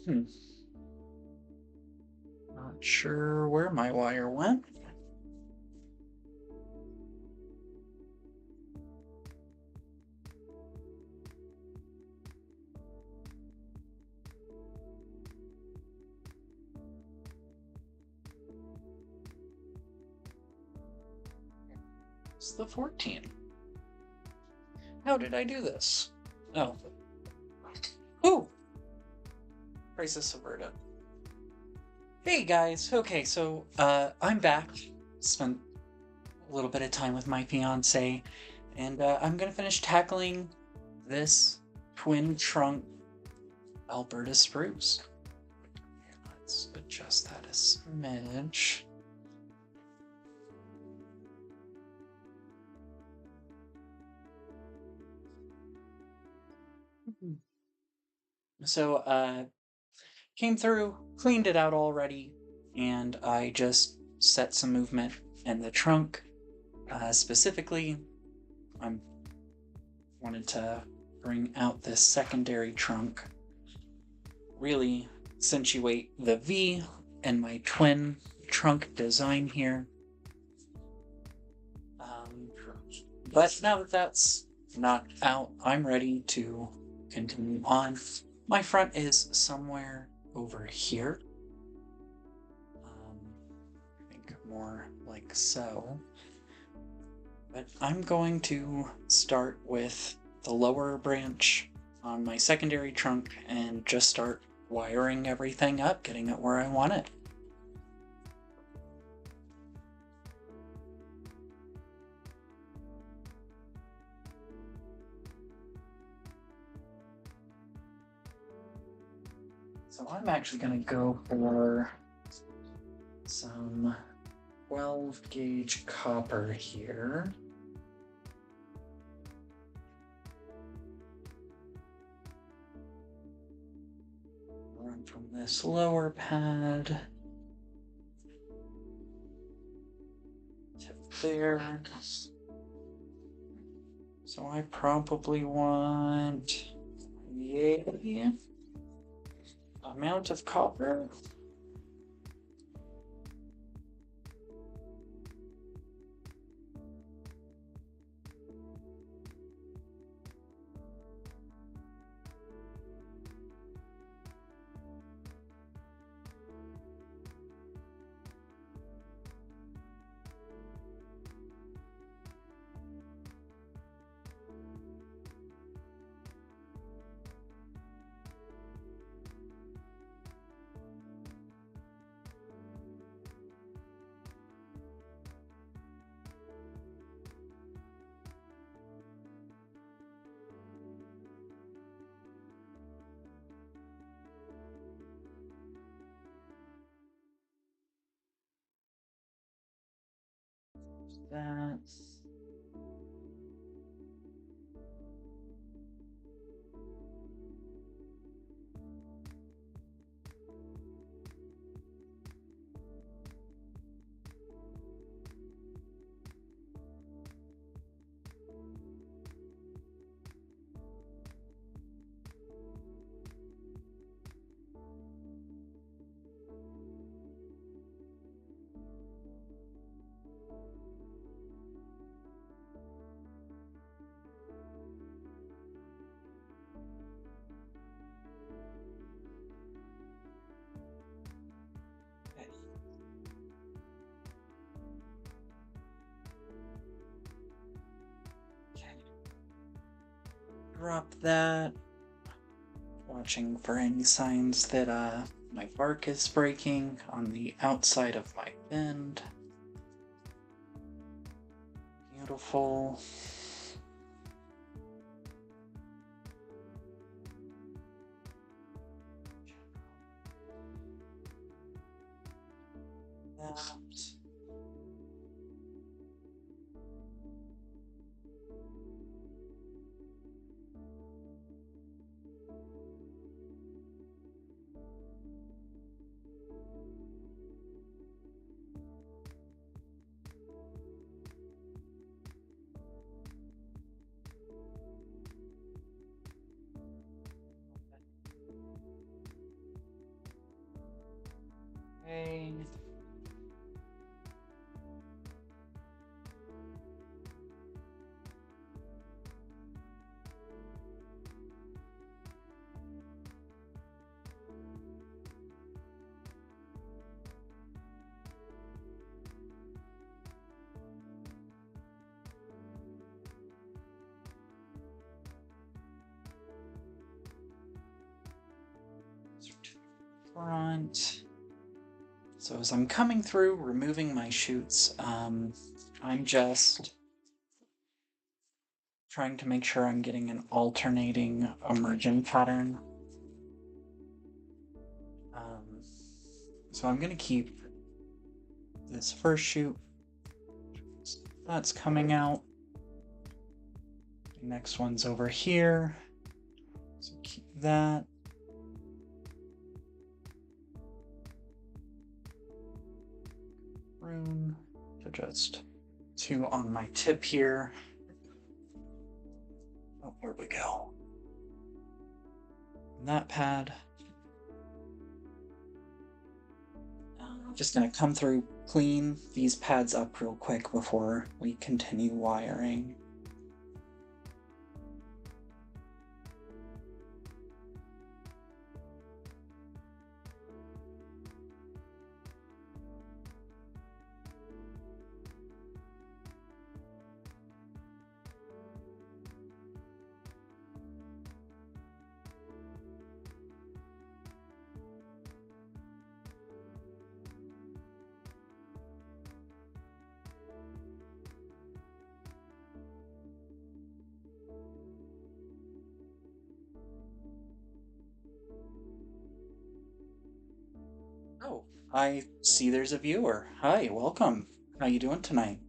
Hmm. Not sure where my wire went. It's the 14. How did I do this? Oh. Ooh! Crisis averted. Hey guys, okay, so I'm back. Spent a little bit of time with my fiance, and I'm gonna finish tackling this twin trunk Alberta spruce. Let's adjust that a smidge. So, came through, cleaned it out already, and I just set some movement in the trunk. Specifically, I wanted to bring out this secondary trunk, really accentuate the V and my twin trunk design here. But now that that's knocked out, I'm ready to continue on. My front is somewhere over here. I think more like so. But I'm going to start with the lower branch on my secondary trunk and just start wiring everything up, getting it where I want it. So I'm actually going to go for some 12 gauge copper here. Run from this lower pad to there. So I probably want the amount of copper. That's drop that. Watching for any signs that my bark is breaking on the outside of my bend. Beautiful. That. Okay. Front. So as I'm coming through, removing my shoots, I'm just trying to make sure I'm getting an alternating emergent pattern. So I'm going to keep this first shoot. That's coming out. The next one's over here. So keep that. Rune. So just 2 on my tip here. Oh, where we go? That pad. Just gonna come through, clean these pads up real quick before we continue wiring. Oh, I see there's a viewer. Hi, welcome. How you doing tonight?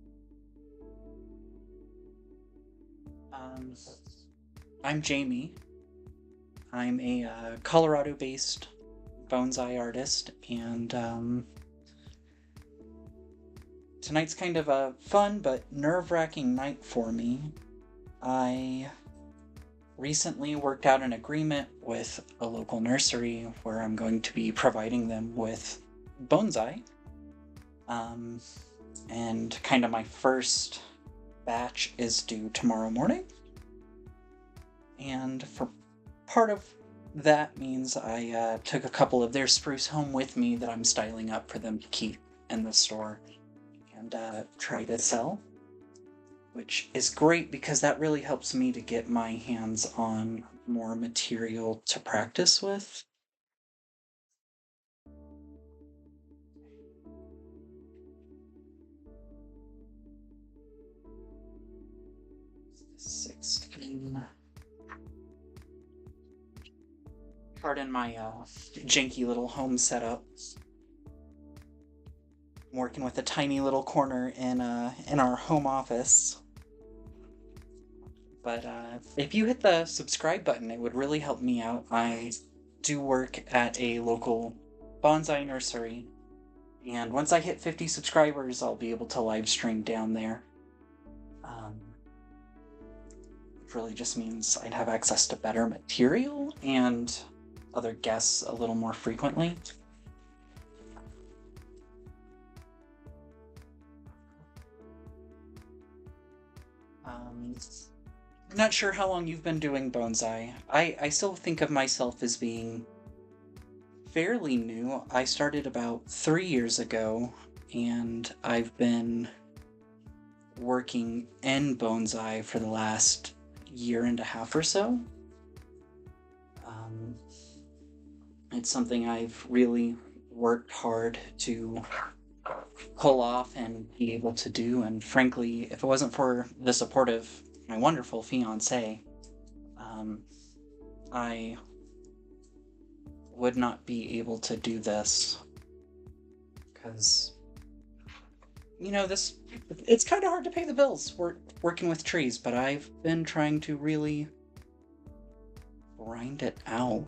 I'm Jamie. I'm a Colorado-based bonsai artist, and tonight's kind of a fun but nerve-wracking night for me. I recently worked out an agreement with a local nursery where I'm going to be providing them with bonsai. And kind of my first batch is due tomorrow morning. And for part of that means I took a couple of their spruce home with me that I'm styling up for them to keep in the store and try to sell. Which is great because that really helps me to get my hands on more material to practice with. $16. Pardon my janky little home setup. I'm working with a tiny little corner in our home office. But if you hit the subscribe button, it would really help me out. I do work at a local bonsai nursery, and once I hit 50 subscribers, I'll be able to live stream down there. It really just means I'd have access to better material and other guests a little more frequently. I'm not sure how long you've been doing bonsai. I still think of myself as being fairly new. I started about 3 years ago, and I've been working in bonsai for the last year and a half or so. It's something I've really worked hard to pull off and be able to do, and frankly, if it wasn't for the support of my wonderful fiance, I would not be able to do this, because, you know, it's kind of hard to pay the bills working with trees, but I've been trying to really grind it out.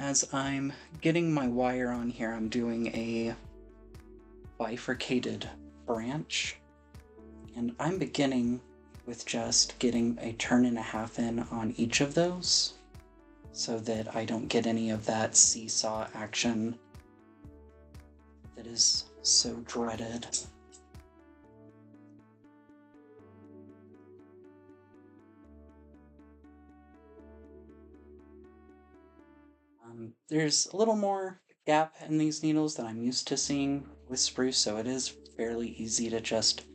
As I'm getting my wire on here, I'm doing a bifurcated branch, and I'm beginning with just getting a 1.5 turns in on each of those. so that I don't get any of that seesaw action that is so dreaded. There's a little more gap in these needles than I'm used to seeing with spruce, so it is fairly easy to just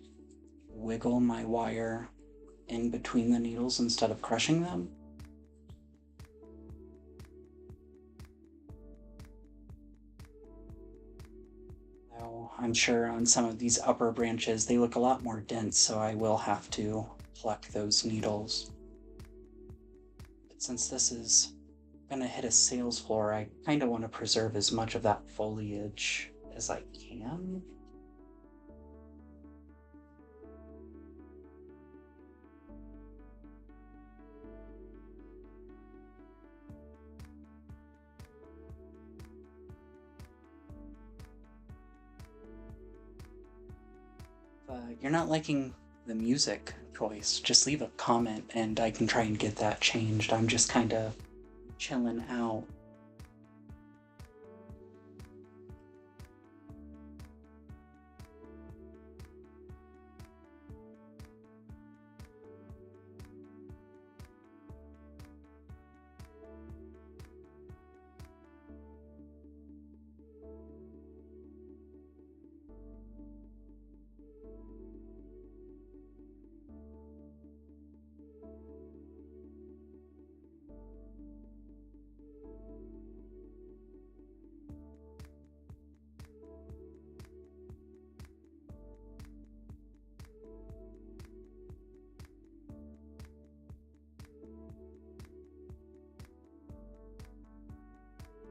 wiggle my wire in between the needles instead of crushing them. Though I'm sure on some of these upper branches they look a lot more dense, so I will have to pluck those needles. But since this is gonna hit a sales floor, I kind of want to preserve as much of that foliage as I can. If you're not liking the music choice, just leave a comment and I can try and get that changed. I'm just kind of chilling out.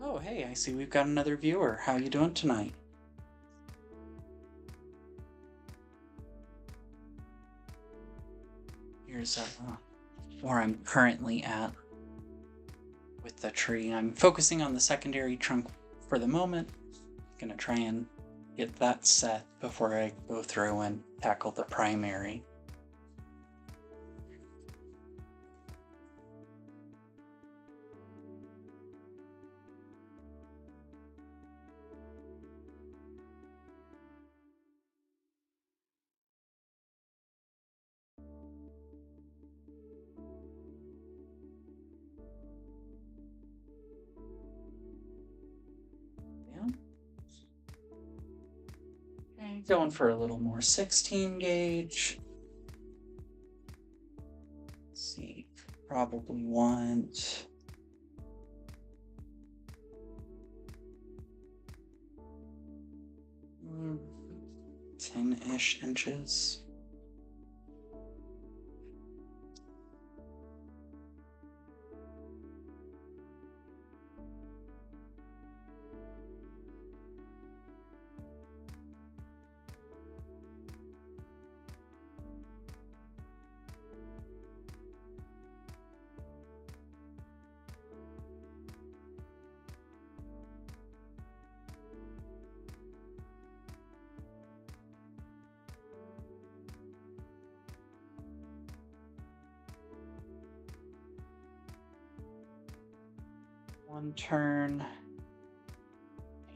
Oh, hey, I see we've got another viewer. How you doing tonight? Here's where I'm currently at with the tree. I'm focusing on the secondary trunk for the moment. Gonna try and get that set before I go through and tackle the primary. Yeah. Okay, going for a little more 16 gauge. Let's see, probably want 10-ish inches. One turn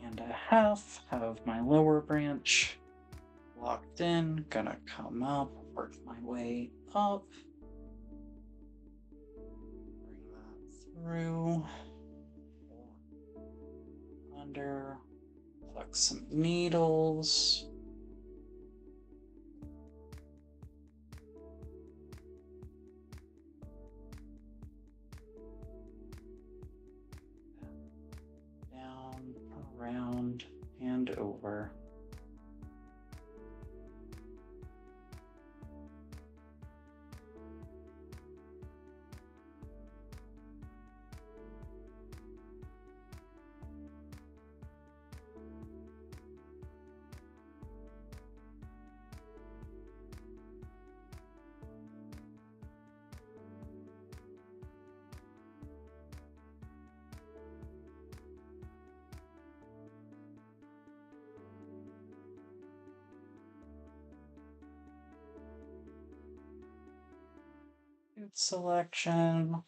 and a half of my lower branch locked in. Gonna come up, work my way up, bring that through, under, pluck some needles. Down, around, and over. Good selection.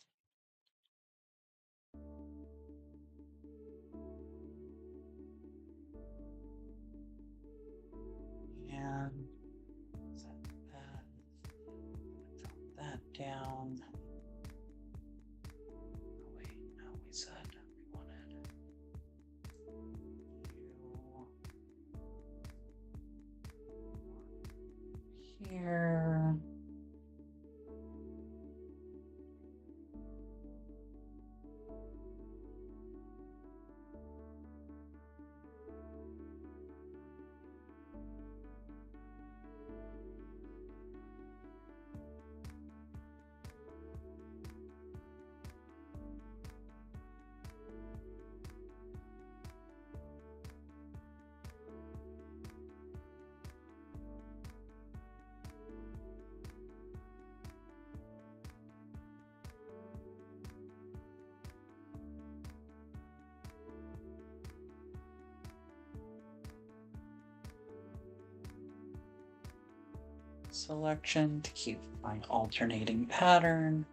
selection to keep my alternating pattern.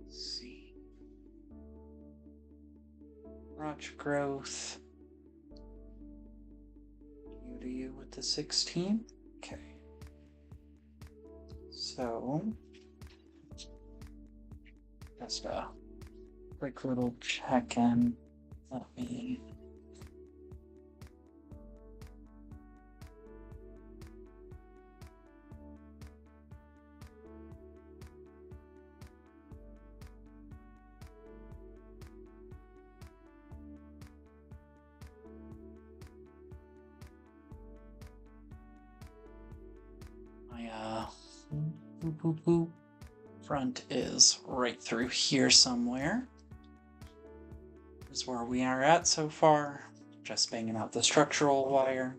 Let's see. Crotch growth. You to you with the 16. Okay. So, just a quick little check-in. Let me my front is right through here somewhere. This is where we are at so far. Just banging out the structural wire.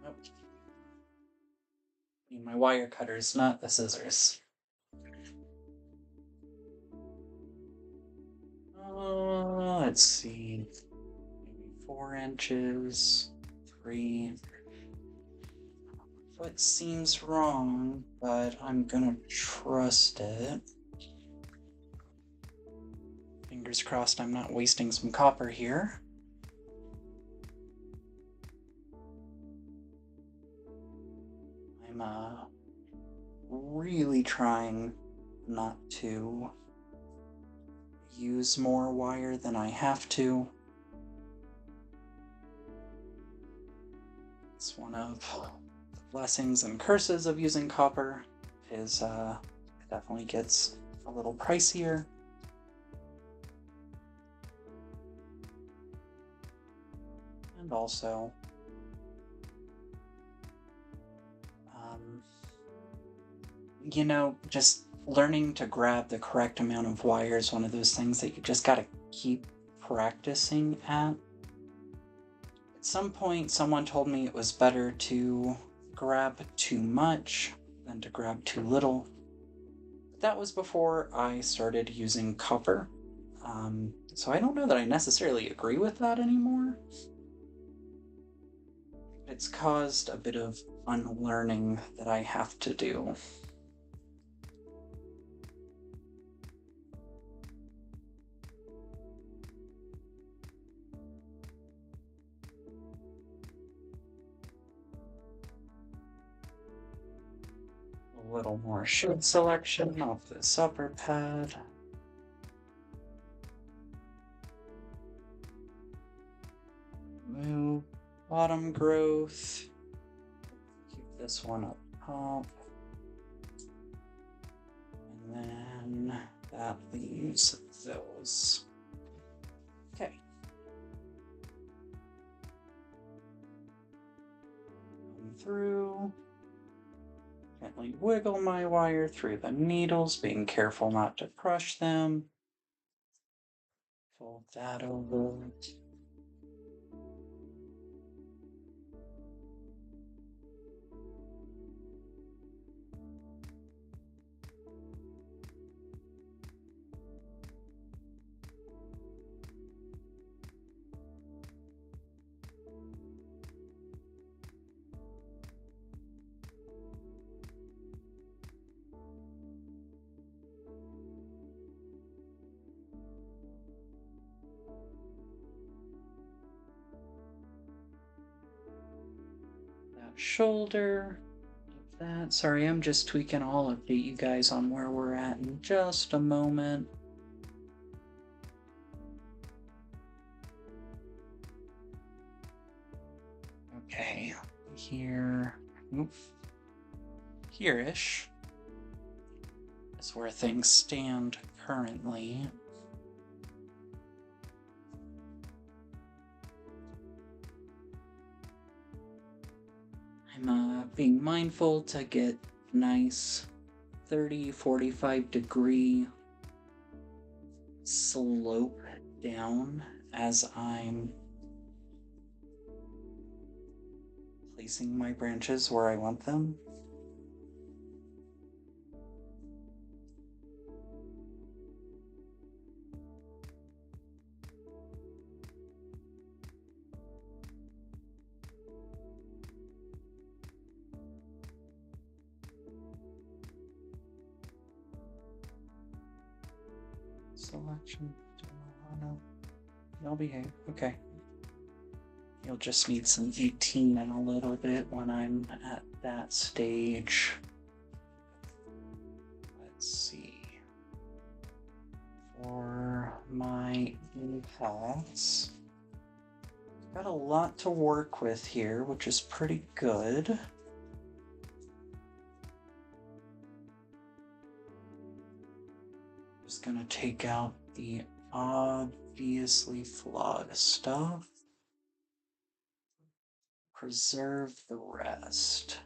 Nope. Need my wire cutters, not the scissors. Let's see. Maybe 4 inches. 3. Foot seems wrong, but I'm gonna trust it. Fingers crossed I'm not wasting some copper here. I'm really trying not to use more wire than I have to. It's one of the blessings and curses of using copper, is it definitely gets a little pricier. And also, you know, just learning to grab the correct amount of wire is one of those things that you just gotta keep practicing at. At some point, someone told me it was better to grab too much than to grab too little. But that was before I started using copper. So I don't know that I necessarily agree with that anymore. It's caused a bit of unlearning that I have to do. A little more shade selection off this upper pad. Move bottom growth. Keep this one up top. And then that leaves those. Okay. Come through. Gently wiggle my wire through the needles, being careful not to crush them. Fold that over. Shoulder of that. Sorry, I'm just tweaking. I'll update you guys on where we're at in just a moment. Okay, here, here-ish is where things stand currently. I'm being mindful to get nice 30-45 degree slope down as I'm placing my branches where I want them. selection. No. Y'all behave. Okay. You'll just need some 18 in a little bit when I'm at that stage. Let's see. For my impacts, got a lot to work with here, which is pretty good. Just gonna take out the obviously flawed stuff. Preserve the rest.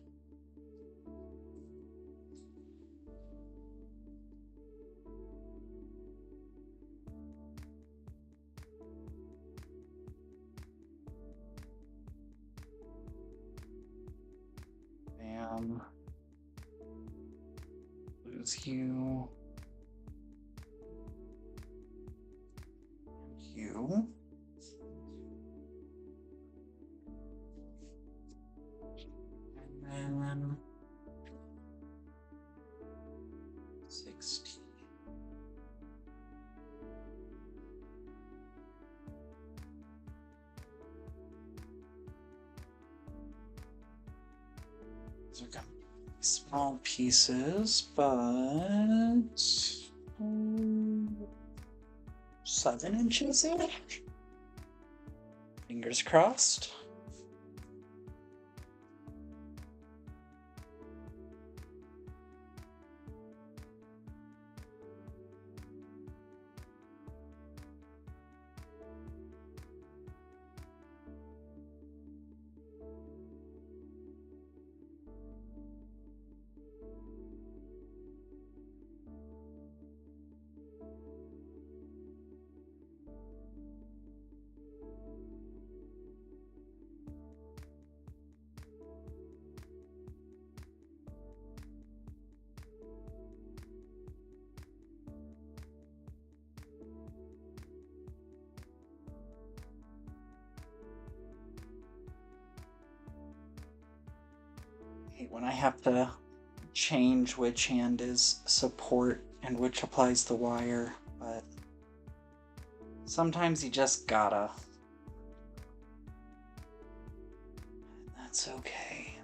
Bam. Lose you. And you. And then 16. These are gonna be small pieces, but 7 inches each. Fingers crossed. When I have to change which hand is support and which applies the wire, but sometimes you just gotta. That's okay.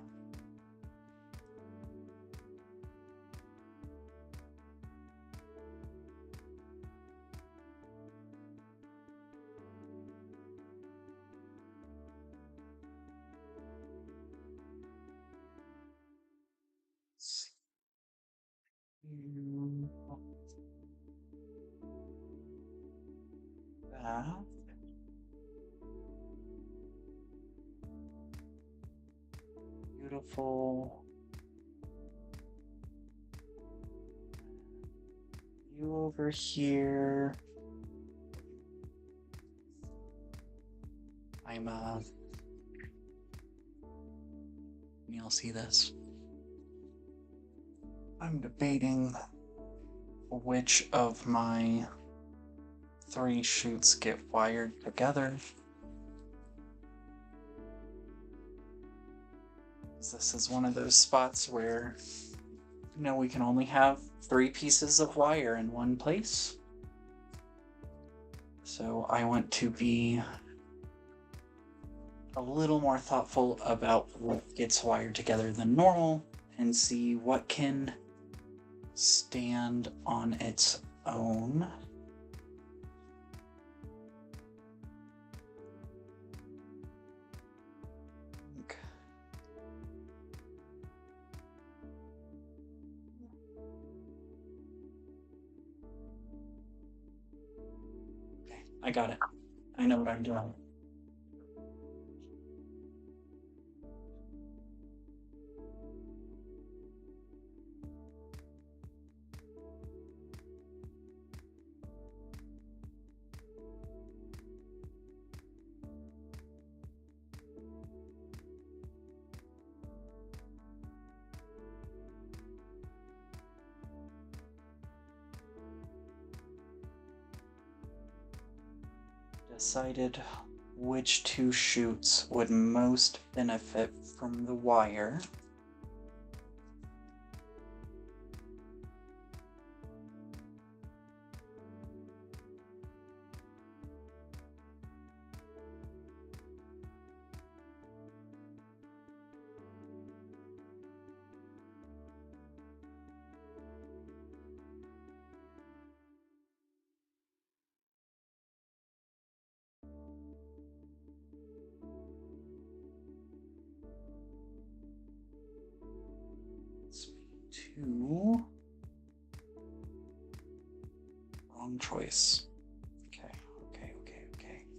That. Beautiful. You over here. You'll see this. I'm debating which of my 3 shoots get wired together. This is one of those spots where, we can only have 3 pieces of wire in one place. So I want to be a little more thoughtful about what gets wired together than normal and see what can stand on its own. Okay, I got it. I know what I'm doing. Decided which 2 shoots would most benefit from the wire. to... Wrong choice. Okay.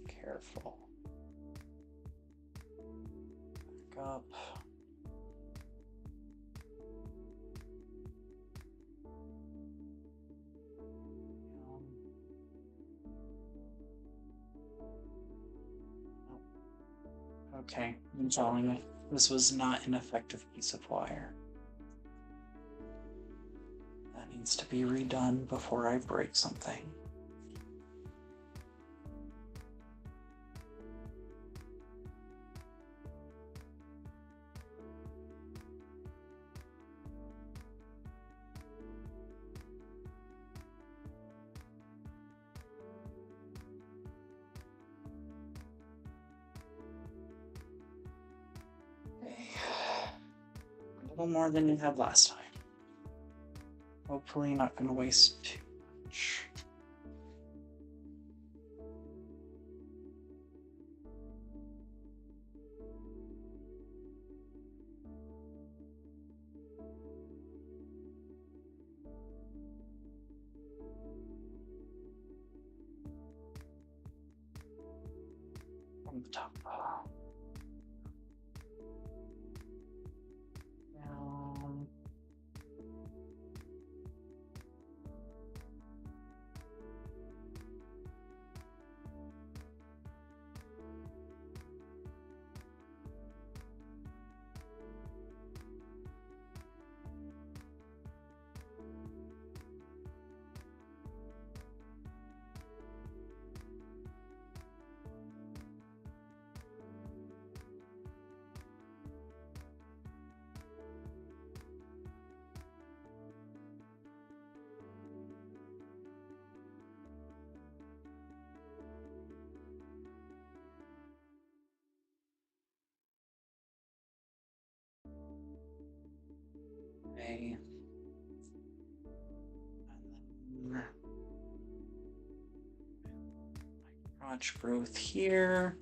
Careful. Back up. Okay, I'm following it. This was not an effective piece of wire. That needs to be redone before I break something. A little more than you had last time. Hopefully not going to waste too much. From the top. Down. Okay. And then crotch growth here.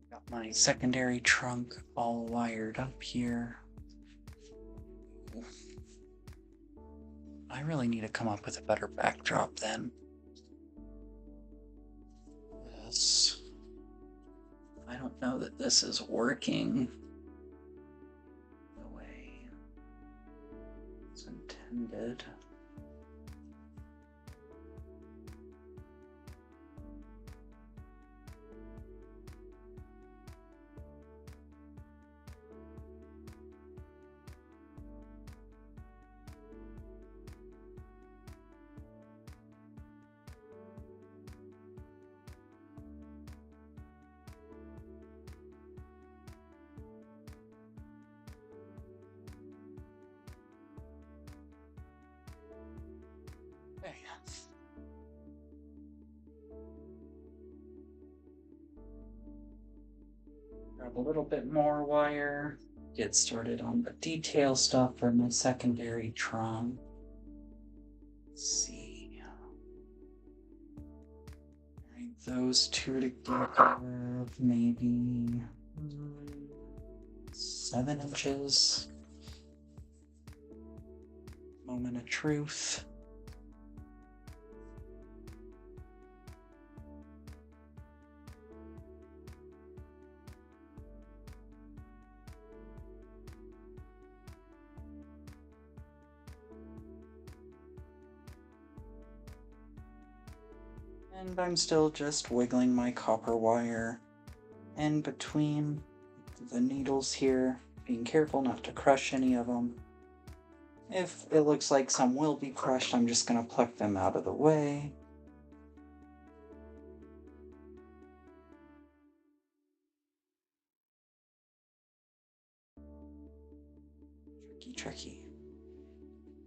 Got my secondary trunk all wired up here. I really need to come up with a better backdrop then. This. I don't know that this is working the way it's intended. Okay. Grab a little bit more wire. Get started on the detail stuff for my secondary trunk. Let's see. Alright, those two together, maybe 7 inches. Moment of truth. And I'm still just wiggling my copper wire in between the needles here, being careful not to crush any of them. If it looks like some will be crushed, I'm just going to pluck them out of the way. Tricky.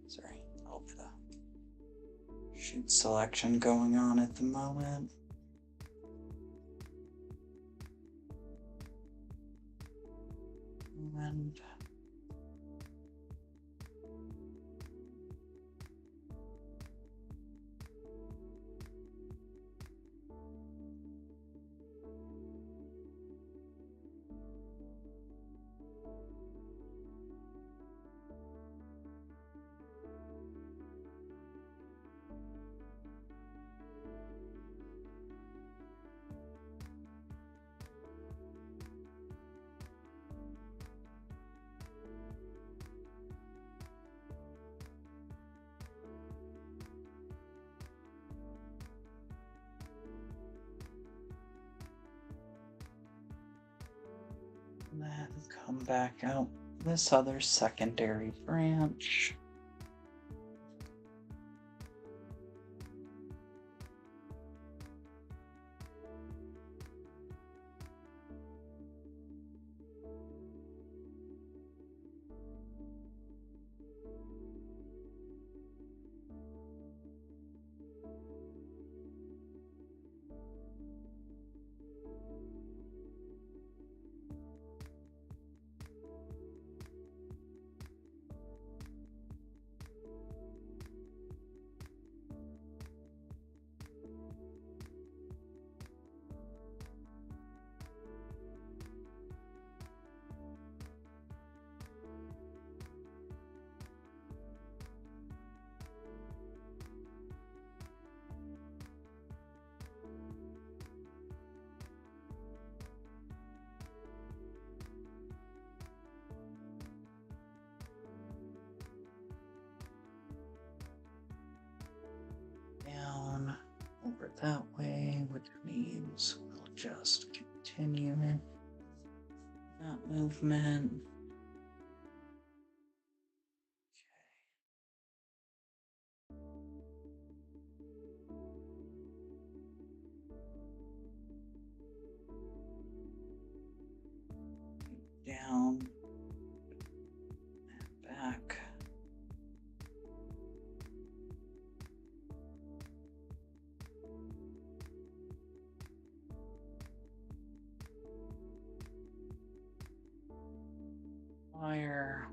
Sorry, a little bit of shoot selection going on at the moment. And And then come back out this other secondary branch. Down over that way, which means we'll just continue that movement. Down and back. Wire.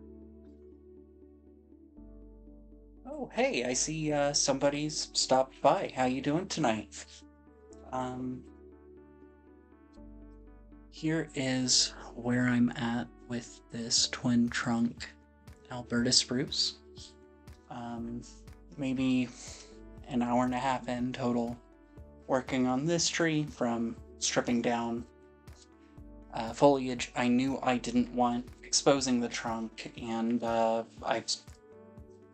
Oh, hey, I see somebody's stopped by. How you doing tonight? Here is where I'm at with this twin trunk Alberta Spruce. Maybe an hour and a half in total working on this tree, from stripping down foliage I knew I didn't want, exposing the trunk, and I've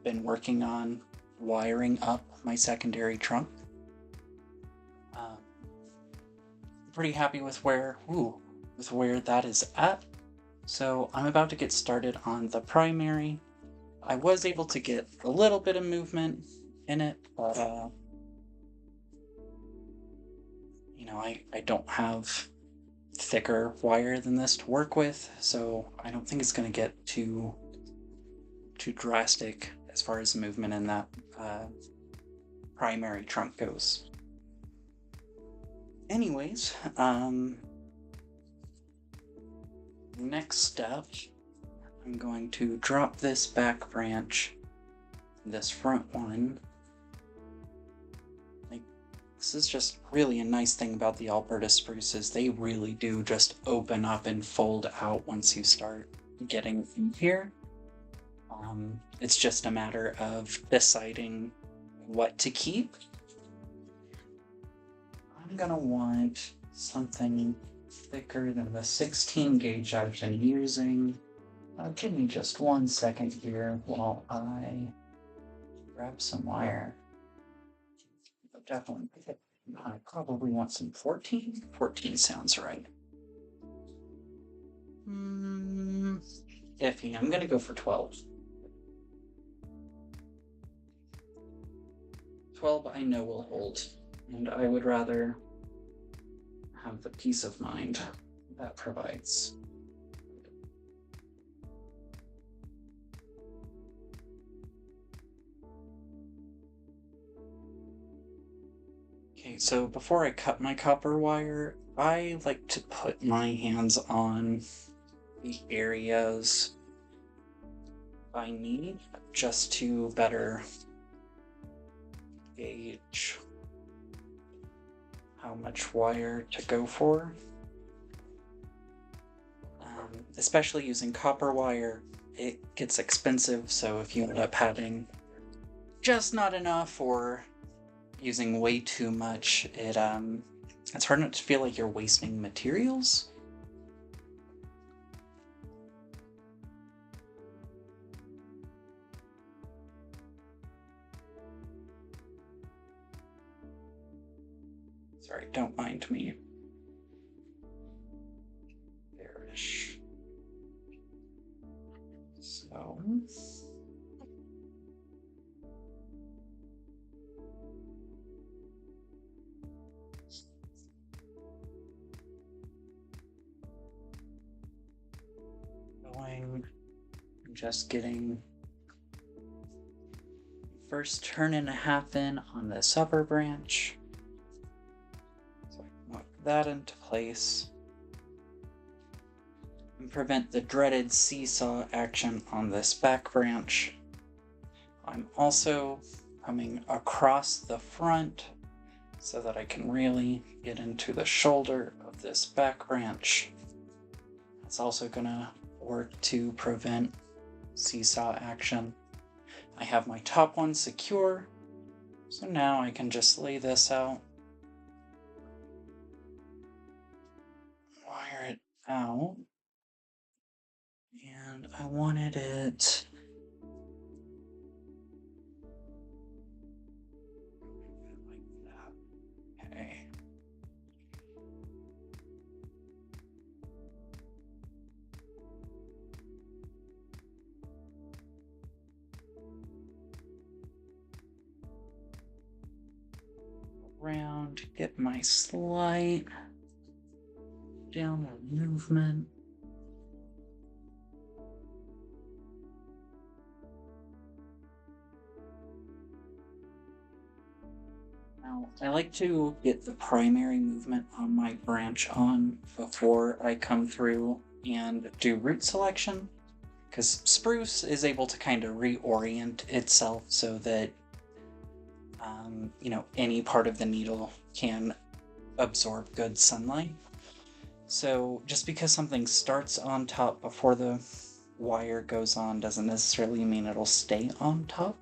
been working on wiring up my secondary trunk. Pretty happy with where that is at. So I'm about to get started on the primary. I was able to get a little bit of movement in it, but you know, I don't have thicker wire than this to work with, so I don't think it's going to get too drastic as far as movement in that primary trunk goes. Anyways, next step, I'm going to drop this back branch, this front one. Like, this is just really a nice thing about the Alberta spruces. They really do just open up and fold out once you start getting in here. It's just a matter of deciding what to keep. I'm gonna want something thicker than the 16 gauge I've been using. Give me just 1 second here while I grab some wire. Definitely, I probably want some 14. 14 sounds right. Iffy, I'm gonna go for 12. 12 I know will hold, and I would rather have the peace of mind that provides. Okay, so before I cut my copper wire, I like to put my hands on the areas I need just to better gauge how much wire to go for. Especially using copper wire, it gets expensive, so if you end up having just not enough or using way too much, it's hard not to feel like you're wasting materials. Sorry, don't mind me. Bearish. So going, just getting first turn and a half in on this upper branch. So I can lock that into place and prevent the dreaded seesaw action on this back branch. I'm also coming across the front so that I can really get into the shoulder of this back branch. That's also gonna work to prevent seesaw action. I have my top one secure, so now I can just lay this out, wire it out, and I wanted it like that. Okay. Around, get my slight downward movement. Now, I like to get the primary movement on my branch on before I come through and do root selection, because spruce is able to kind of reorient itself so that any part of the needle can absorb good sunlight. So just because something starts on top before the wire goes on doesn't necessarily mean it'll stay on top.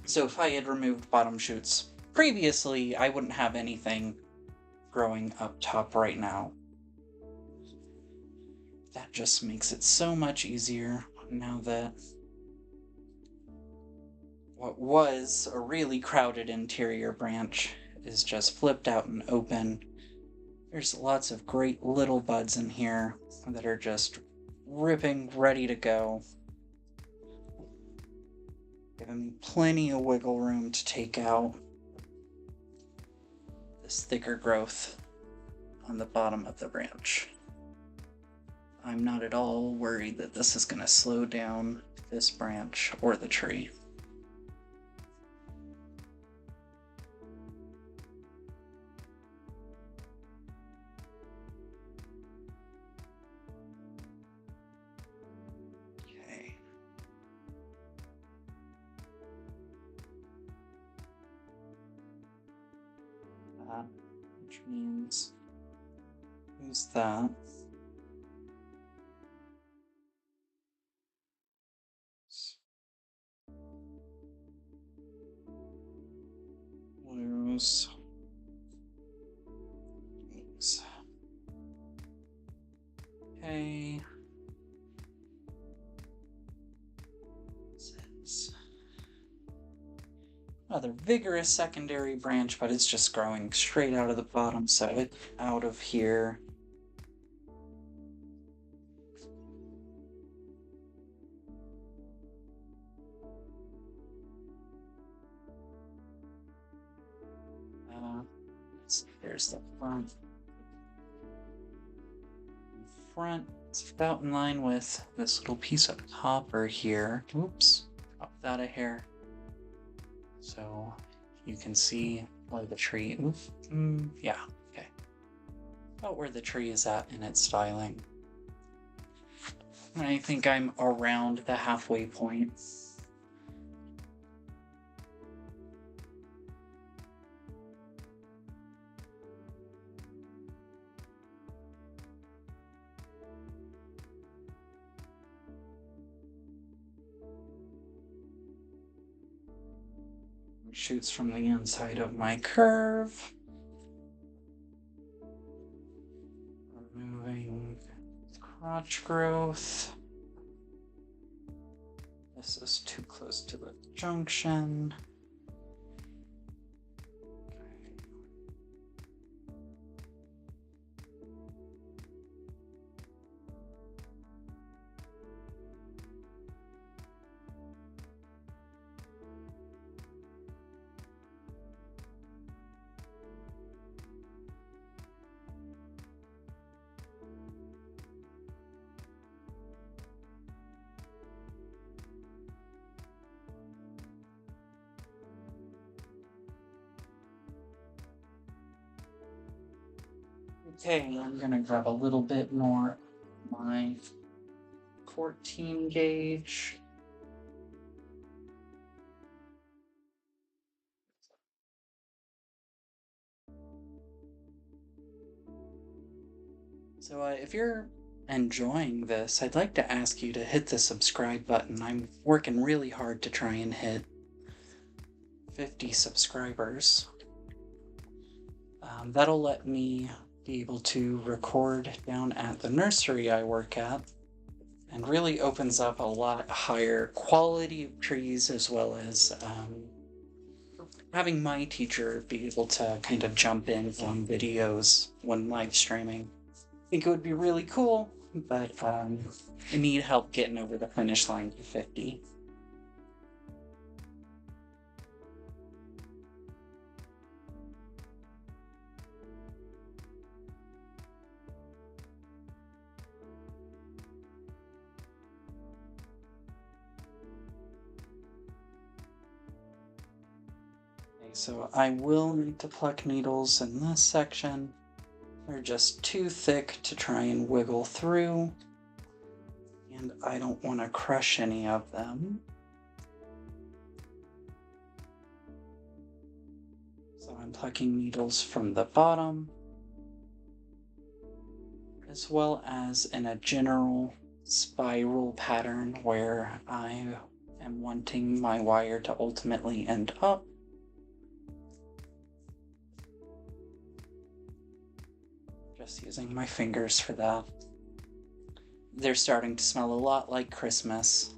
So if I had removed bottom shoots previously, I wouldn't have anything growing up top right now. That just makes it so much easier now that what was a really crowded interior branch is just flipped out and open. There's lots of great little buds in here that are just ripping, ready to go. Giving me plenty of wiggle room to take out this thicker growth on the bottom of the branch. I'm not at all worried that this is going to slow down this branch or the tree. Okay. Which means use that. Lose these. Okay. Another vigorous secondary branch, but it's just growing straight out of the bottom, so it's out of here. There's the front. Front, it's about in line with this little piece of copper here. Oops, drop that a hair. So you can see where the tree, yeah, okay. About where the tree is at in its styling. I think I'm around the halfway point. Shoots from the inside of my curve. Removing crotch growth. This is too close to the junction. Okay, I'm gonna grab a little bit more of my 14 gauge. So if you're enjoying this, I'd like to ask you to hit the subscribe button. I'm working really hard to try and hit 50 subscribers. That'll let me be able to record down at the nursery I work at, and really opens up a lot higher quality of trees, as well as having my teacher be able to kind of jump in on videos when live streaming. I think it would be really cool, but I need help getting over the finish line to 50. So I will need to pluck needles in this section. They're just too thick to try and wiggle through, and I don't want to crush any of them. So I'm plucking needles from the bottom, as well as in a general spiral pattern where I am wanting my wire to ultimately end up. Just using my fingers for that. They're starting to smell a lot like Christmas.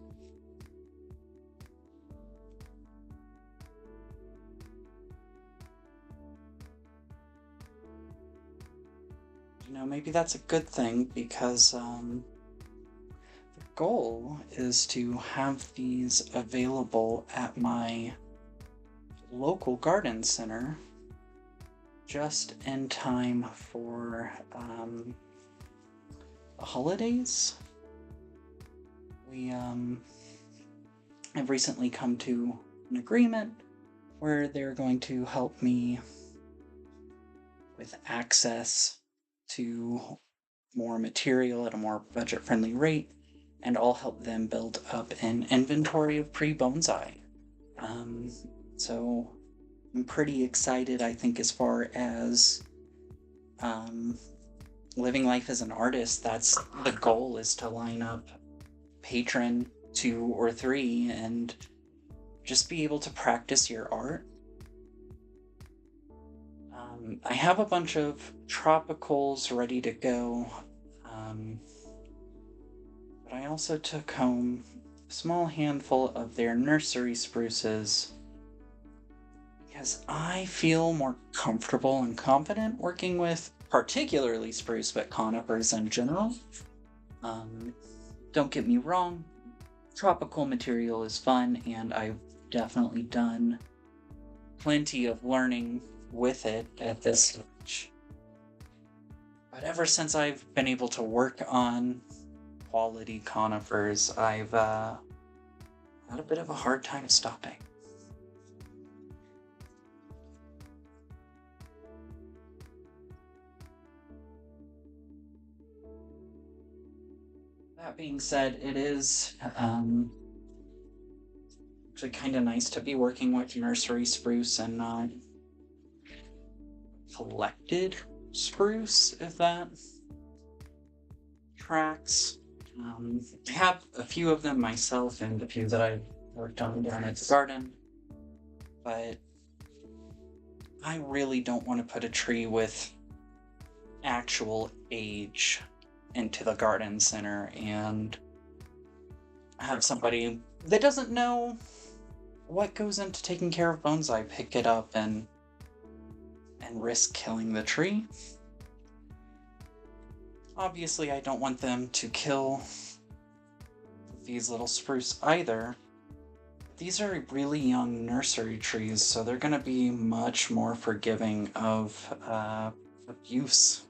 You know, maybe that's a good thing, because the goal is to have these available at my local garden center just in time for the holidays. We have recently come to an agreement where they're going to help me with access to more material at a more budget-friendly rate, and I'll help them build up an inventory of pre-bonsai. So I'm pretty excited, I think, as far as living life as an artist. That's the goal, is to line up patron 2 or 3 and just be able to practice your art. I have a bunch of tropicals ready to go, but I also took home a small handful of their nursery spruces because I feel more comfortable and confident working with particularly spruce, but conifers in general. Don't get me wrong, tropical material is fun, and I've definitely done plenty of learning with it at this stage. But ever since I've been able to work on quality conifers, I've had a bit of a hard time stopping. That being said, it is actually kind of nice to be working with nursery spruce and not collected spruce, if that tracks. I have a few of them myself, and a few that I worked on down at the garden, but I really don't want to put a tree with actual age into the garden center and have somebody that doesn't know what goes into taking care of bonsai pick it up and risk killing the tree. Obviously, I don't want them to kill these little spruce either. These are really young nursery trees, so they're going to be much more forgiving of abuse.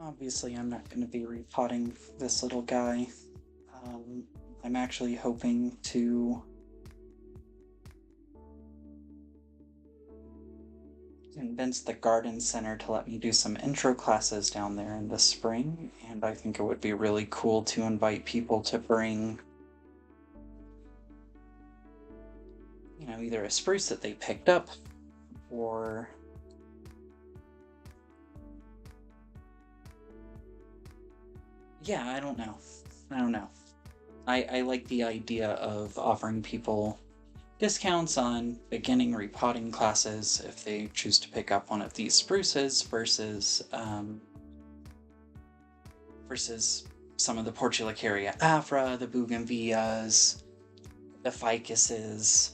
Obviously, I'm not going to be repotting this little guy. I'm actually hoping to convince the garden center to let me do some intro classes down there in the spring, and I think it would be really cool to invite people to bring, you know, either a spruce that they picked up or yeah, I don't know. I like the idea of offering people discounts on beginning repotting classes if they choose to pick up one of these spruces versus some of the Portulacaria afra, the bougainvilleas, the ficuses,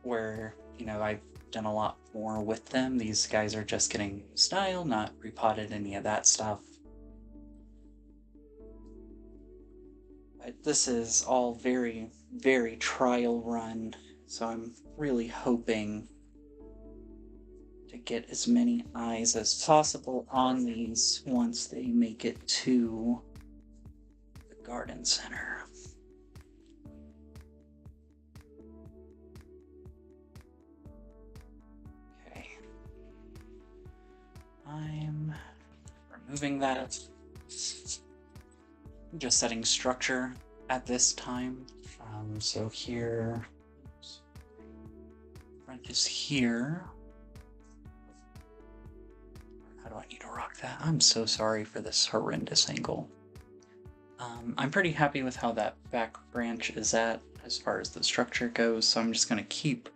where, you know, I've done a lot more with them. These guys are just getting style, not repotted any of that stuff. But this is all very, very trial run, so I'm really hoping to get as many eyes as possible on these once they make it to the garden center. Okay. I'm removing that. I'm just setting structure at this time. So here, front is here. How do I need to rock that? I'm so sorry for this horrendous angle. I'm pretty happy with how that back branch is at as far as the structure goes, so I'm just going to keep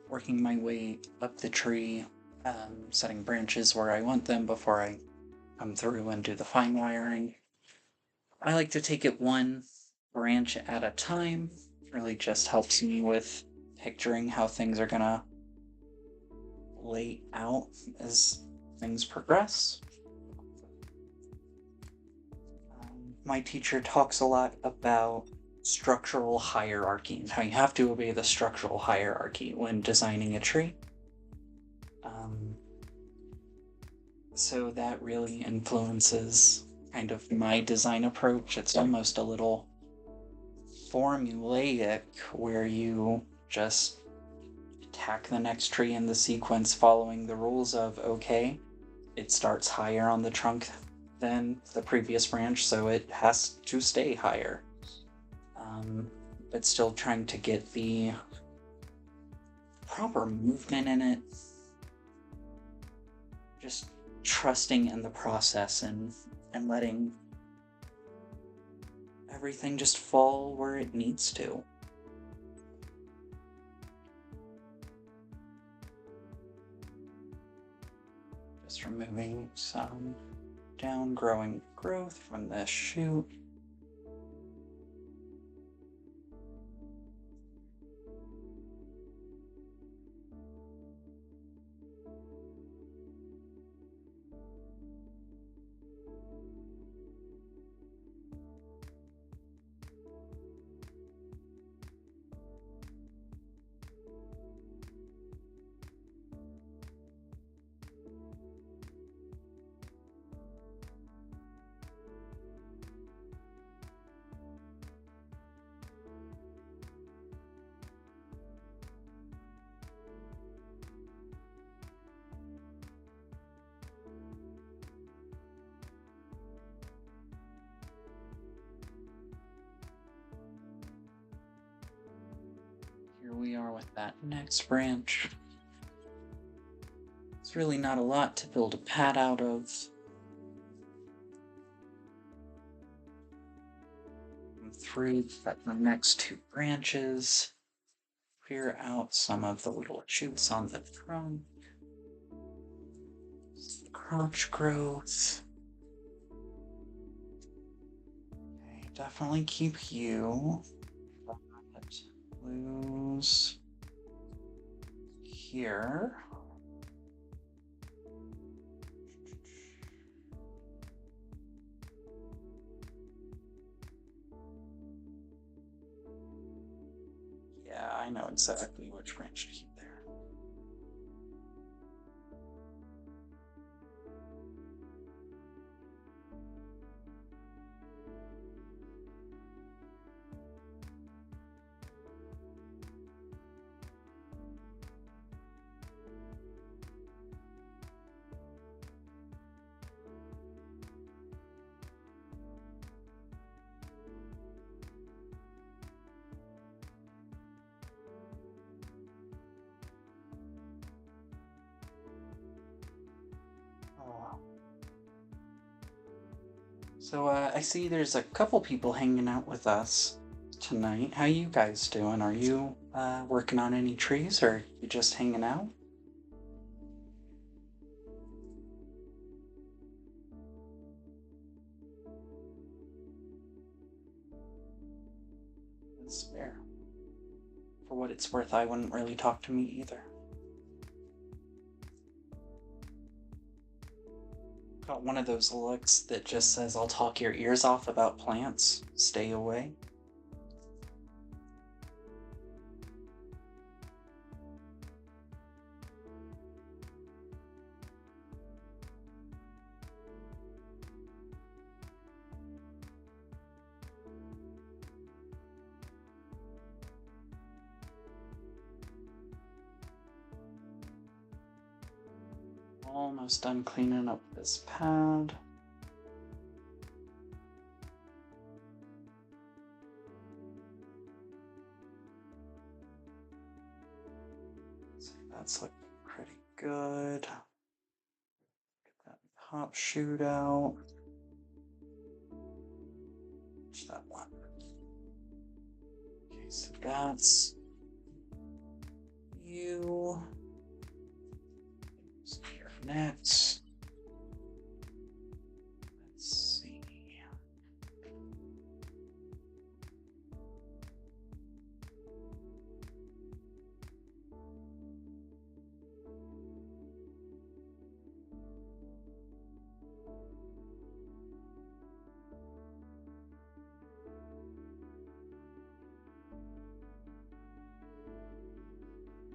working my way up the tree, setting branches where I want them before I come through and do the fine wiring. I like to take it one branch at a time. It really just helps me with picturing how things are gonna lay out as things progress. My teacher talks a lot about structural hierarchy and how you have to obey the structural hierarchy when designing a tree. So that really influences kind of my design approach. It's almost a little formulaic where you just attack the next tree in the sequence following the rules of, okay, it starts higher on the trunk than the previous branch, so it has to stay higher. But still trying to get the proper movement in it. Just trusting in the process and letting everything just fall where it needs to. Just removing some down-growing growth from this shoot. Here we are with that next branch. It's really not a lot to build a pad out of. Through the next two branches, clear out some of the little shoots on the trunk, crotch growth. Okay, definitely keep you. Lose here. Yeah, I know exactly which branch to keep there. So I see there's a couple people hanging out with us tonight. How you guys doing? Are you working on any trees or you just hanging out? That's fair. For what it's worth, I wouldn't really talk to me either. Got one of those looks that just says, I'll talk your ears off about plants. Stay away. Almost done cleaning up this pad. So that's looking pretty good. Get that top shoot out. Watch that one. Okay, so that's you. So here next. Let's see.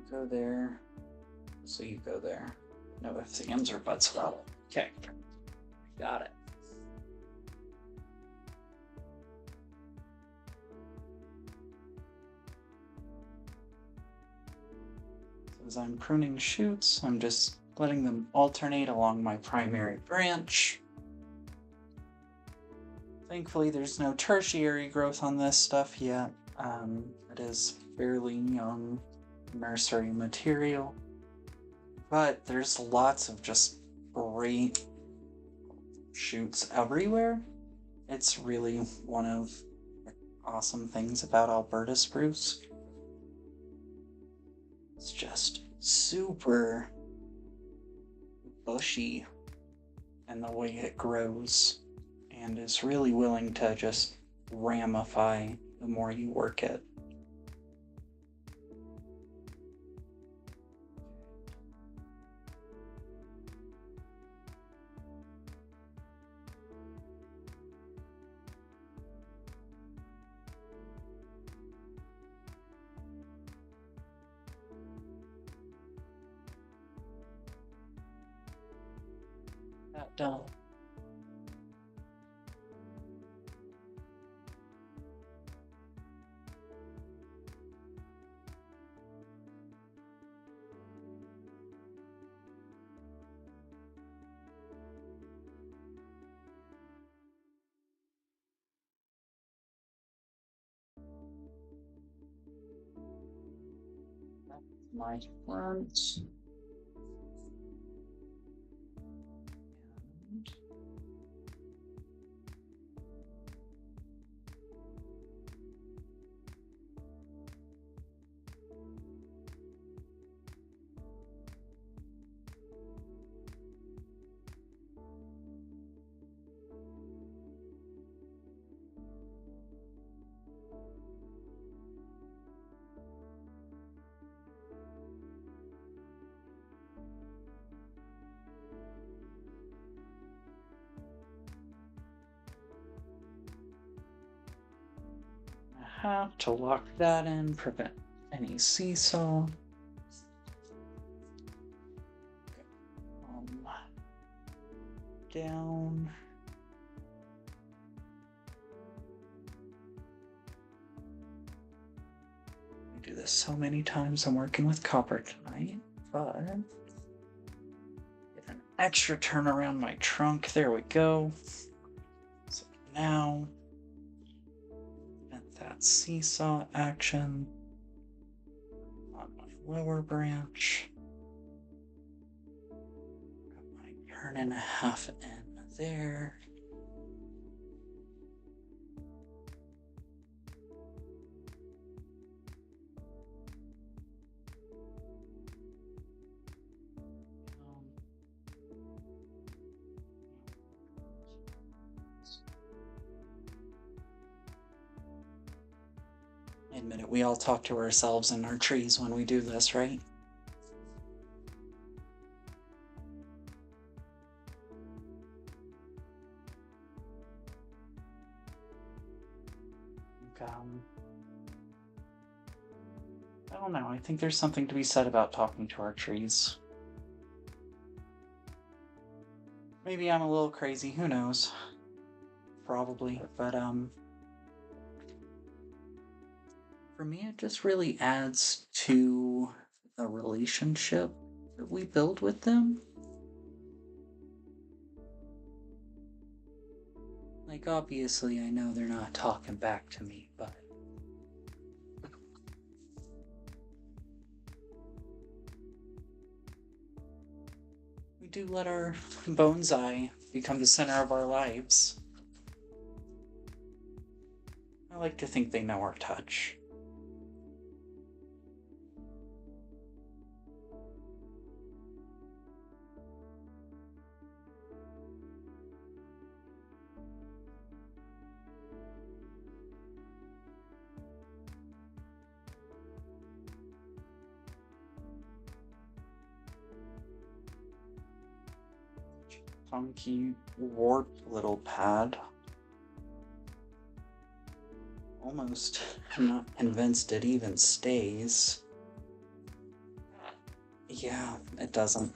Go there. So you go there. No ifs, ands, or buts about it. Okay. Got it. So as I'm pruning shoots, I'm just letting them alternate along my primary branch. Thankfully, there's no tertiary growth on this stuff yet. It is fairly young nursery material, but there's lots of just great shoots everywhere. It's really one of the awesome things about Alberta spruce. It's just super bushy in the way it grows and is really willing to just ramify the more you work it. That done. My front. And I have to lock that in, prevent any seesaw. Down. I do this so many times. I'm working with copper tonight, but get an extra turn around my trunk. There we go. So now, prevent that seesaw action on my lower branch. Got my turn and a half in there. Admit it, we all talk to ourselves in our trees when we do this, right? Um, I don't know. I think there's something to be said about talking to our trees. Maybe I'm a little crazy, who knows? Probably, but for me it just really adds to the relationship that we build with them. Like, obviously, I know they're not talking back to me, but we do let our bonsai become the center of our lives. I like to think they know our touch. Funky, warped little pad. Almost not convinced it even stays. Yeah, it doesn't.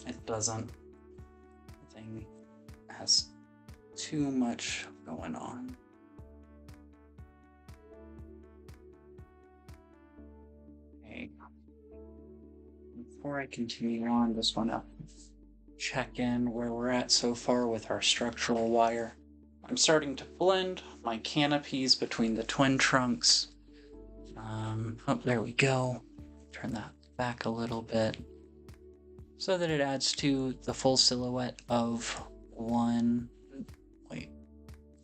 It doesn't. The thing has too much going on. Okay. Before I continue on, just want to check in where we're at so far with our structural wire. I'm starting to blend my canopies between the twin trunks. Oh, there we go. Turn that back a little bit so that it adds to the full silhouette of one. Wait,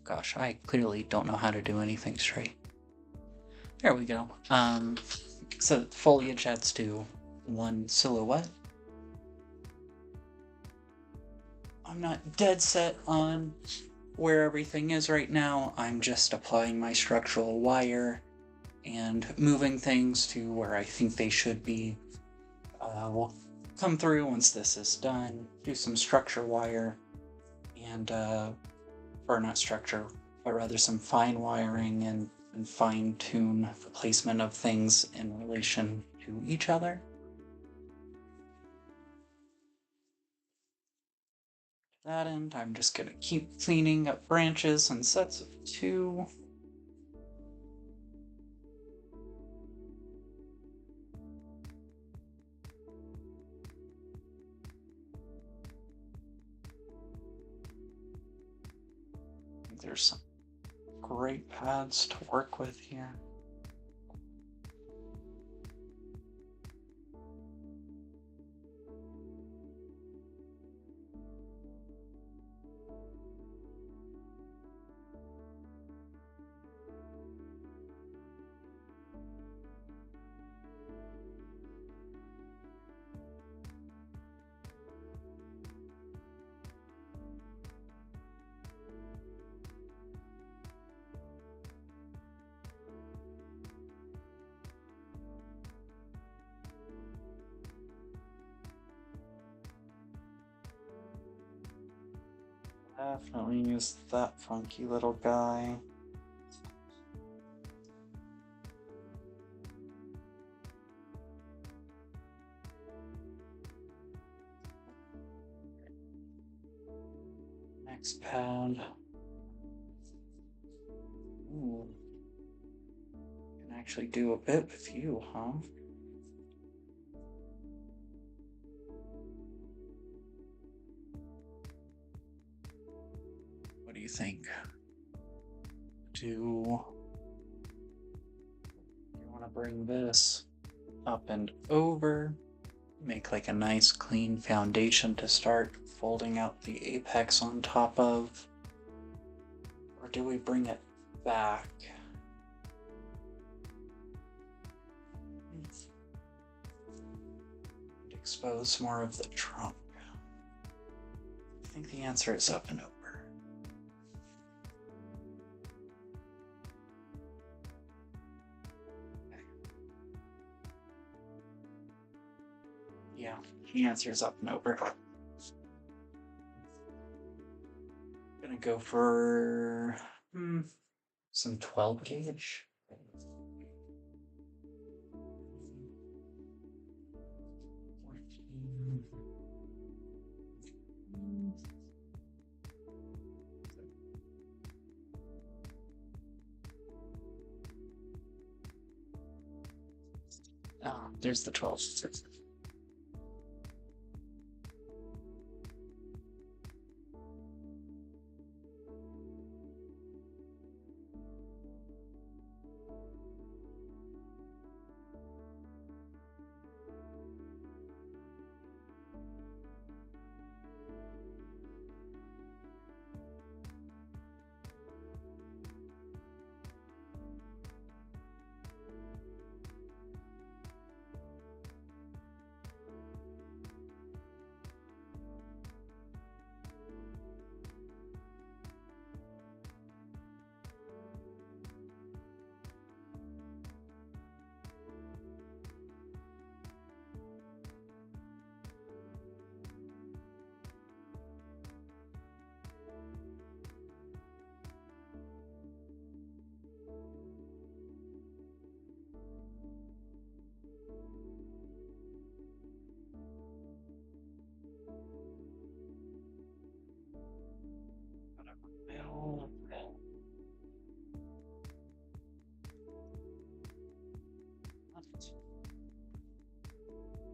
gosh, I clearly don't know how to do anything straight. There we go. So foliage adds to one silhouette. I'm not dead set on where everything is right now. I'm just applying my structural wire and moving things to where I think they should be. We'll come through once this is done, do some structure wire, and, or not structure, but rather some fine wiring and fine tune the placement of things in relation to each other. To that end, I'm just gonna keep cleaning up branches in sets of 2. There's some great paths to work with here. Definitely use that funky little guy. Next pad. Ooh. Can actually do a bit with you, huh? What do you think? Do you want to bring this up and over? Make like a nice clean foundation to start folding out the apex on top of? Or do we bring it back? Expose more of the trunk. I think the answer is up and over. Yeah, the answer's up and over. Gonna go for some 12 gauge. Oh, there's the 12.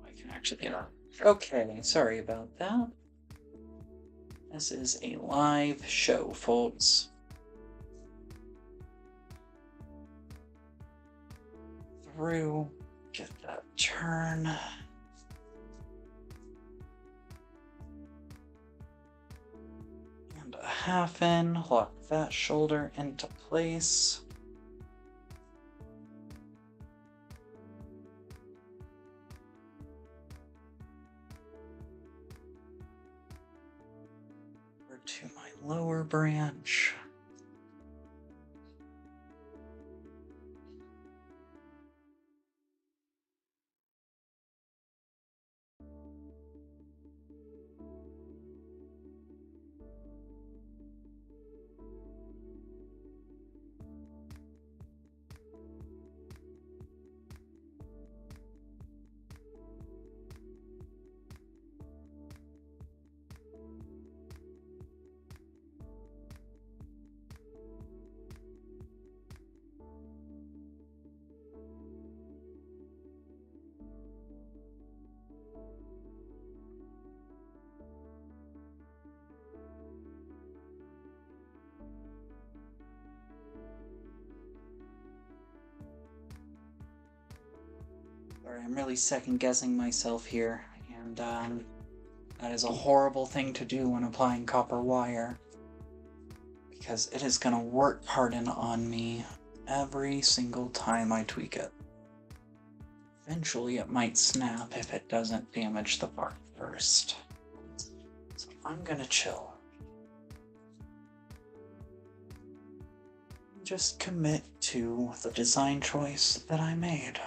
I can actually get on. Okay, sorry about that. This is a live show, folks. Through, get that turn. And a half in, lock that shoulder into place. Over to my lower branch. Sorry, I'm really second guessing myself here, and that is a horrible thing to do when applying copper wire, because it is gonna work harden on me every single time I tweak it. Eventually it might snap if it doesn't damage the bark first. So I'm gonna chill. Just commit to the design choice that I made.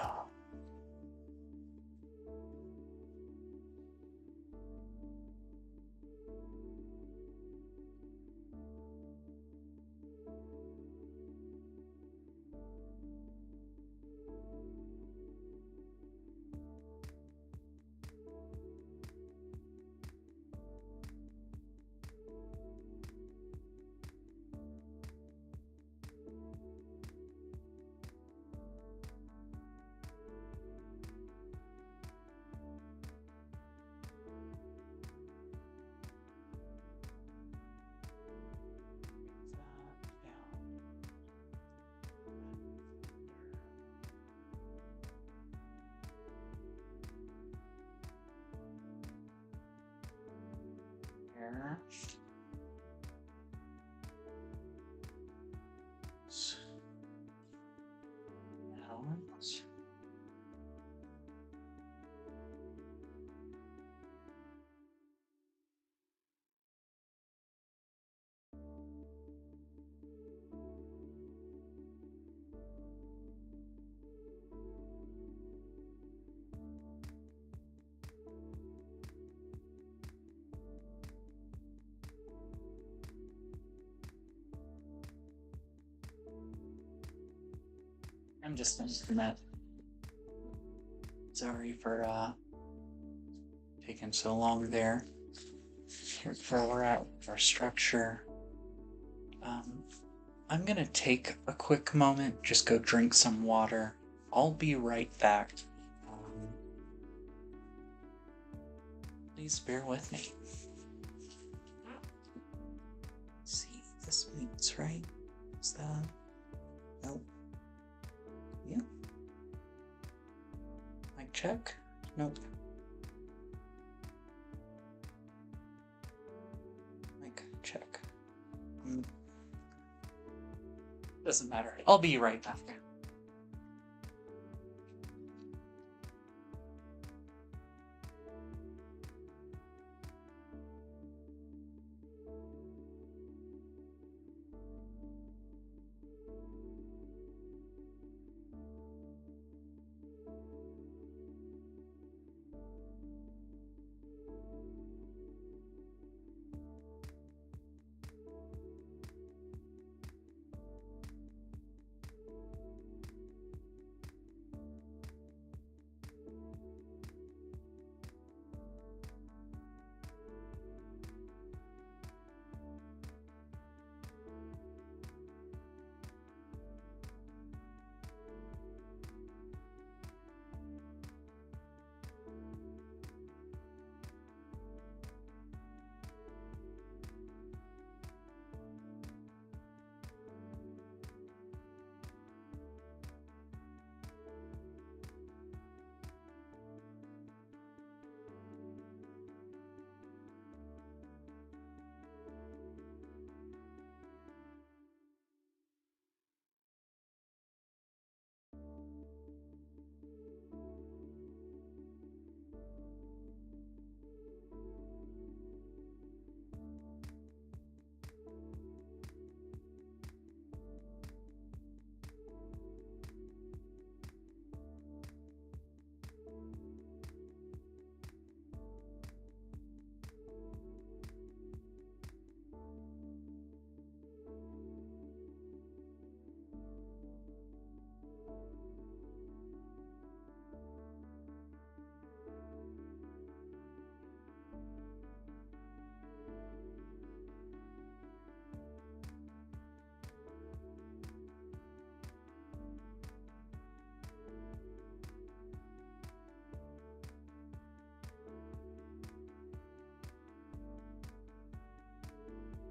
Here. Balance. I'm just thinking that. Sorry for taking so long there. Here's where we're at with our structure. I'm gonna take a quick moment, just go drink some water. I'll be right back. Please bear with me. Let's see, this means right? Is that? Nope. Yeah. Mic check? Nope. Mic check. Doesn't matter. I'll be right back.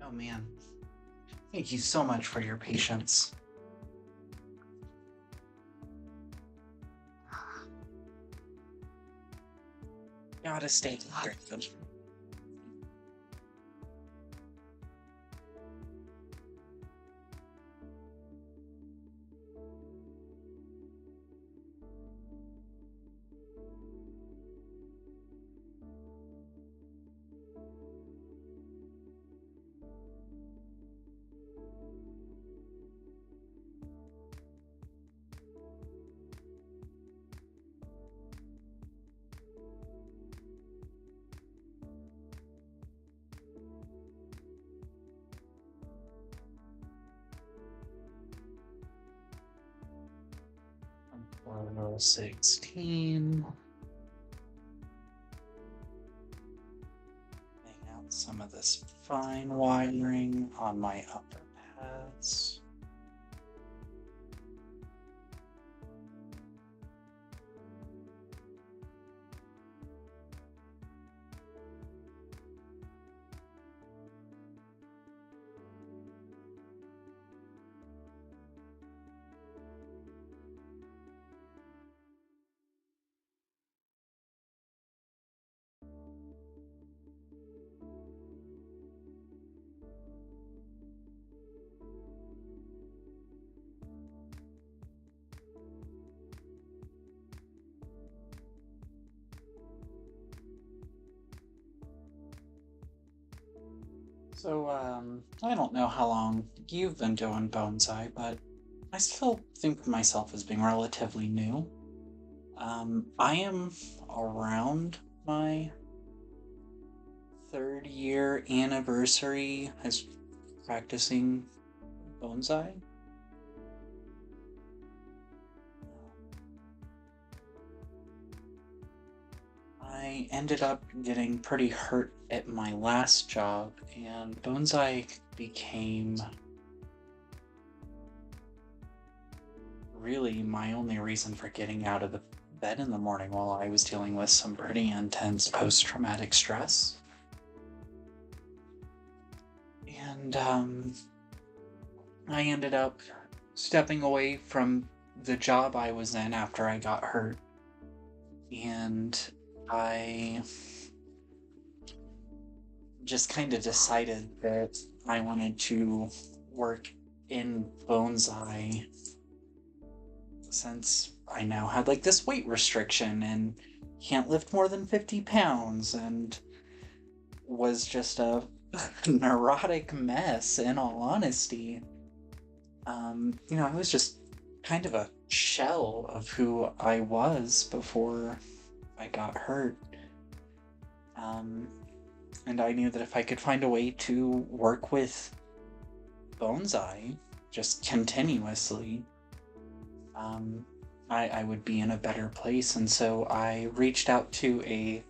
Oh man, thank you so much for your patience. Gotta stay hydrated. Level 16. Laying out some of this fine wiring on my upper paths. So, I don't know how long you've been doing bonsai, but I still think of myself as being relatively new. I am around my 3rd-year anniversary as practicing bonsai. I ended up getting pretty hurt at my last job, and bonsai became really my only reason for getting out of the bed in the morning while I was dealing with some pretty intense post-traumatic stress. And I ended up stepping away from the job I was in after I got hurt, and I just kind of decided that I wanted to work in bonsai since I now had like this weight restriction and can't lift more than 50 pounds and was just a neurotic mess, in all honesty. I was just kind of a shell of who I was before I got hurt. And I knew that if I could find a way to work with bonsai just continuously, I would be in a better place. And so I reached out to a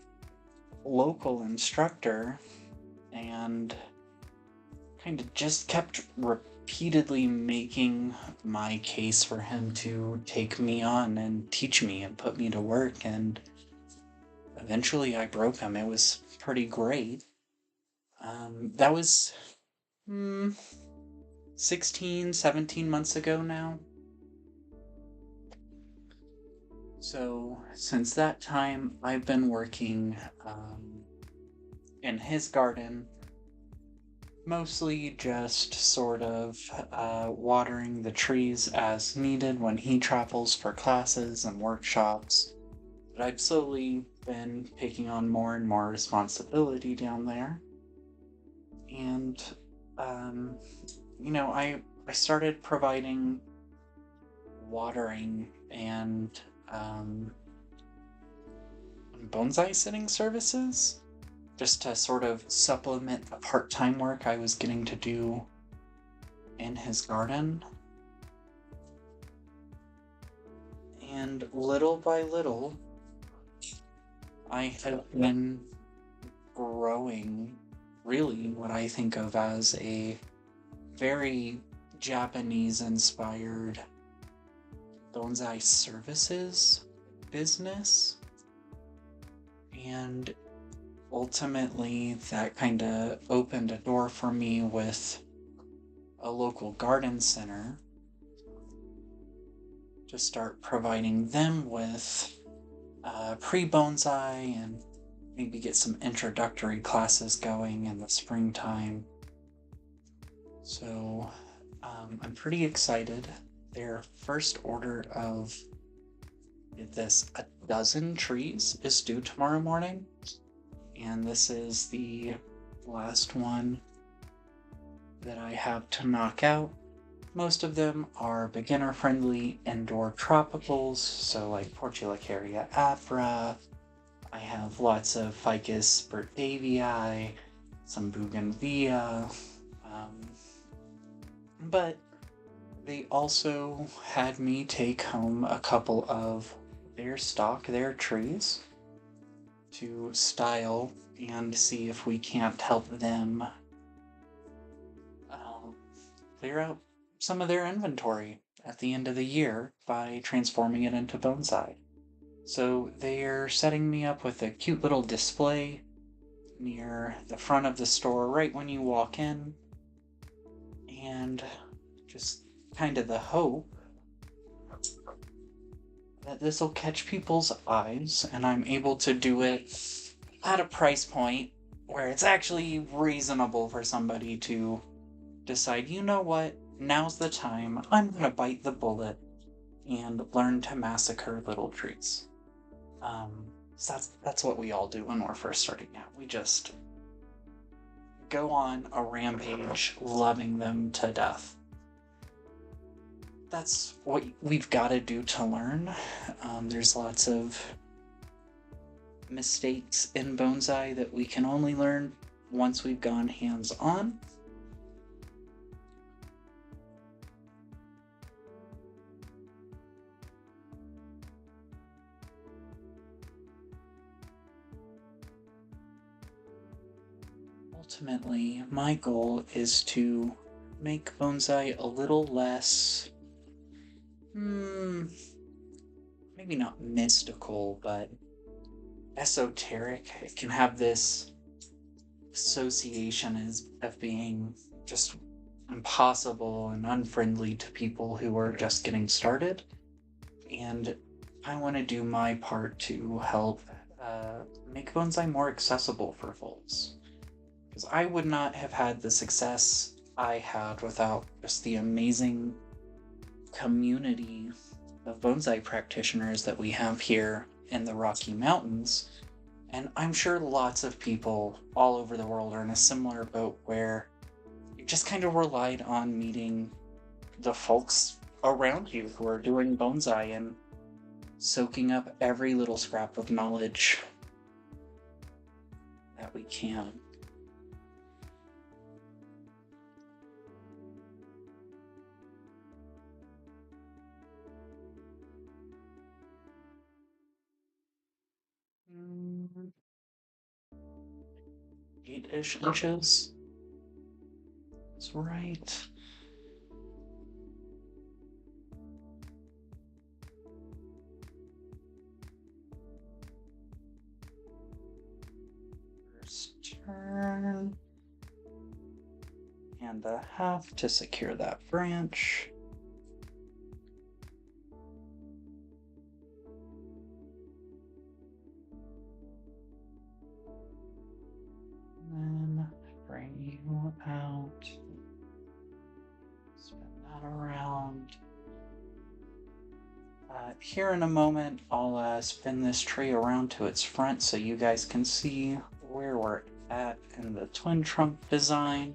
local instructor and kind of just kept repeatedly making my case for him to take me on and teach me and put me to work. And eventually I broke him. It was pretty great. That was 16, 17 months ago now. So since that time, I've been working in his garden, mostly just sort of watering the trees as needed when he travels for classes and workshops. But I've slowly been taking on more and more responsibility down there. And, I started providing watering and bonsai sitting services just to sort of supplement the part-time work I was getting to do in his garden. And little by little, I have been growing really what I think of as a very Japanese-inspired bonsai services business. And ultimately, that kind of opened a door for me with a local garden center to start providing them with pre-bonsai and maybe get some introductory classes going in the springtime. So I'm pretty excited. Their first order of a dozen trees is due tomorrow morning, and this is the last one that I have to knock out. Most of them are beginner-friendly indoor tropicals, so like Portulacaria afra. I have lots of Ficus bertavii, some bougainvillea, but they also had me take home a couple of their trees to style and see if we can't help them clear out some of their inventory at the end of the year by transforming it into bonsai. So they're setting me up with a cute little display near the front of the store right when you walk in, and just kind of the hope that this will catch people's eyes and I'm able to do it at a price point where it's actually reasonable for somebody to decide, you know what, now's the time, I'm gonna bite the bullet and learn to massacre little trees. So that's what we all do when we're first starting out. We just go on a rampage, loving them to death. That's what we've got to do to learn. There's lots of mistakes in bonsai that we can only learn once we've gone hands-on. ultimately, my goal is to make bonsai a little less, maybe not mystical, but esoteric. It can have this association of being just impossible and unfriendly to people who are just getting started. And I want to do my part to help make bonsai more accessible for folks. Because I would not have had the success I had without just the amazing community of bonsai practitioners that we have here in the Rocky Mountains. And I'm sure lots of people all over the world are in a similar boat where you just kind of relied on meeting the folks around you who are doing bonsai and soaking up every little scrap of knowledge that we can. Mm, 8-ish inches. That's right. First turn. And a half to secure that branch. And then bring you out. Spin that around. Here in a moment, I'll spin this tree around to its front so you guys can see where we're at in the twin trunk design.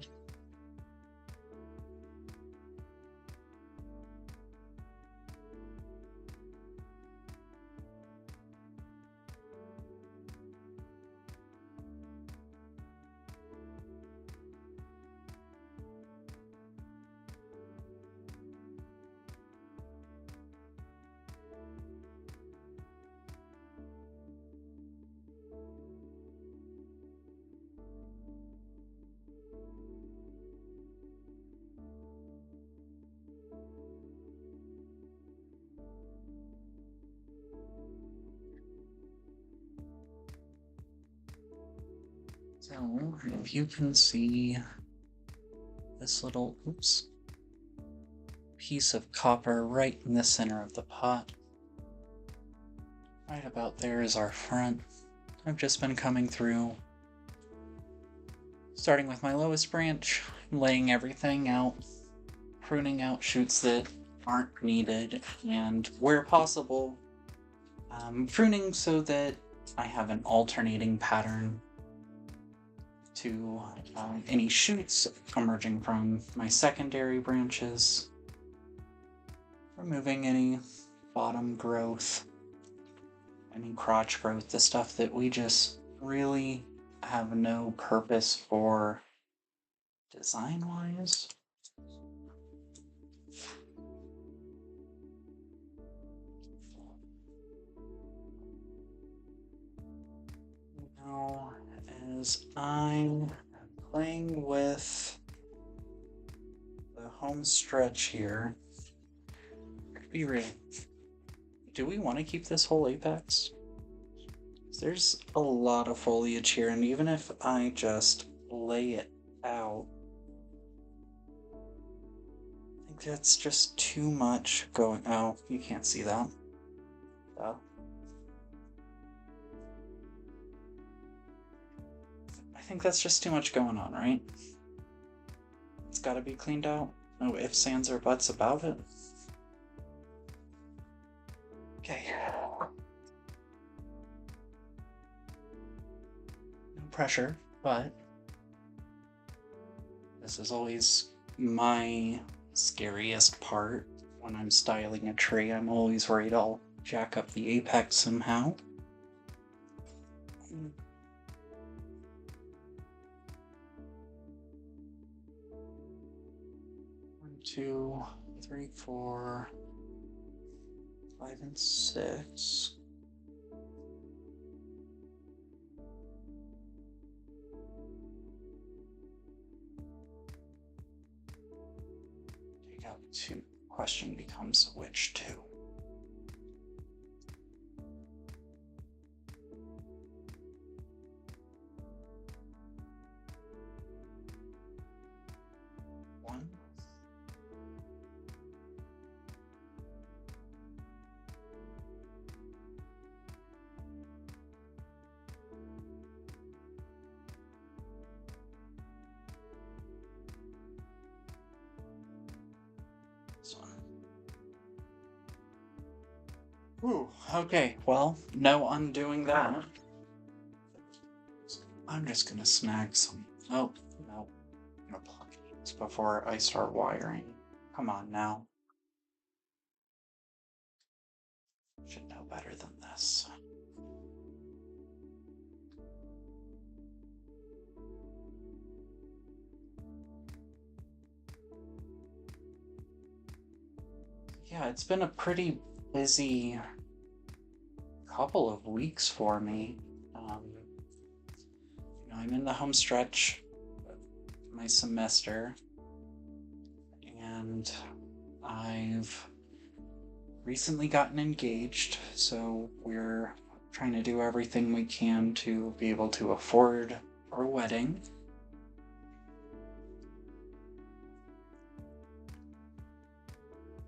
So, if you can see this little, piece of copper right in the center of the pot. Right about there is our front. I've just been coming through, starting with my lowest branch, laying everything out, pruning out shoots that aren't needed, and where possible, pruning so that I have an alternating pattern to any shoots emerging from my secondary branches, removing any bottom growth, any crotch growth, the stuff that we just really have no purpose for design-wise. Now, as I'm playing with the home stretch here, be real. Do we want to keep this whole apex? There's a lot of foliage here, and even if I just lay it out, I think that's just too much going. Oh, you can't see that. Oh. I think that's just too much going on, right? It's gotta be cleaned out. No ifs, ands, or buts about it. Okay. No pressure, but this is always my scariest part when I'm styling a tree. I'm always worried I'll jack up the apex somehow. 1, 2, 3, 4, 5, and 6. Ooh, okay, well, no undoing that. I'm just gonna snag some. Oh, no. I'm gonna plug these before I start wiring. Come on now. Should know better than this. Yeah, it's been a pretty busy couple of weeks for me. I'm in the home stretch of my semester, and I've recently gotten engaged, so we're trying to do everything we can to be able to afford our wedding.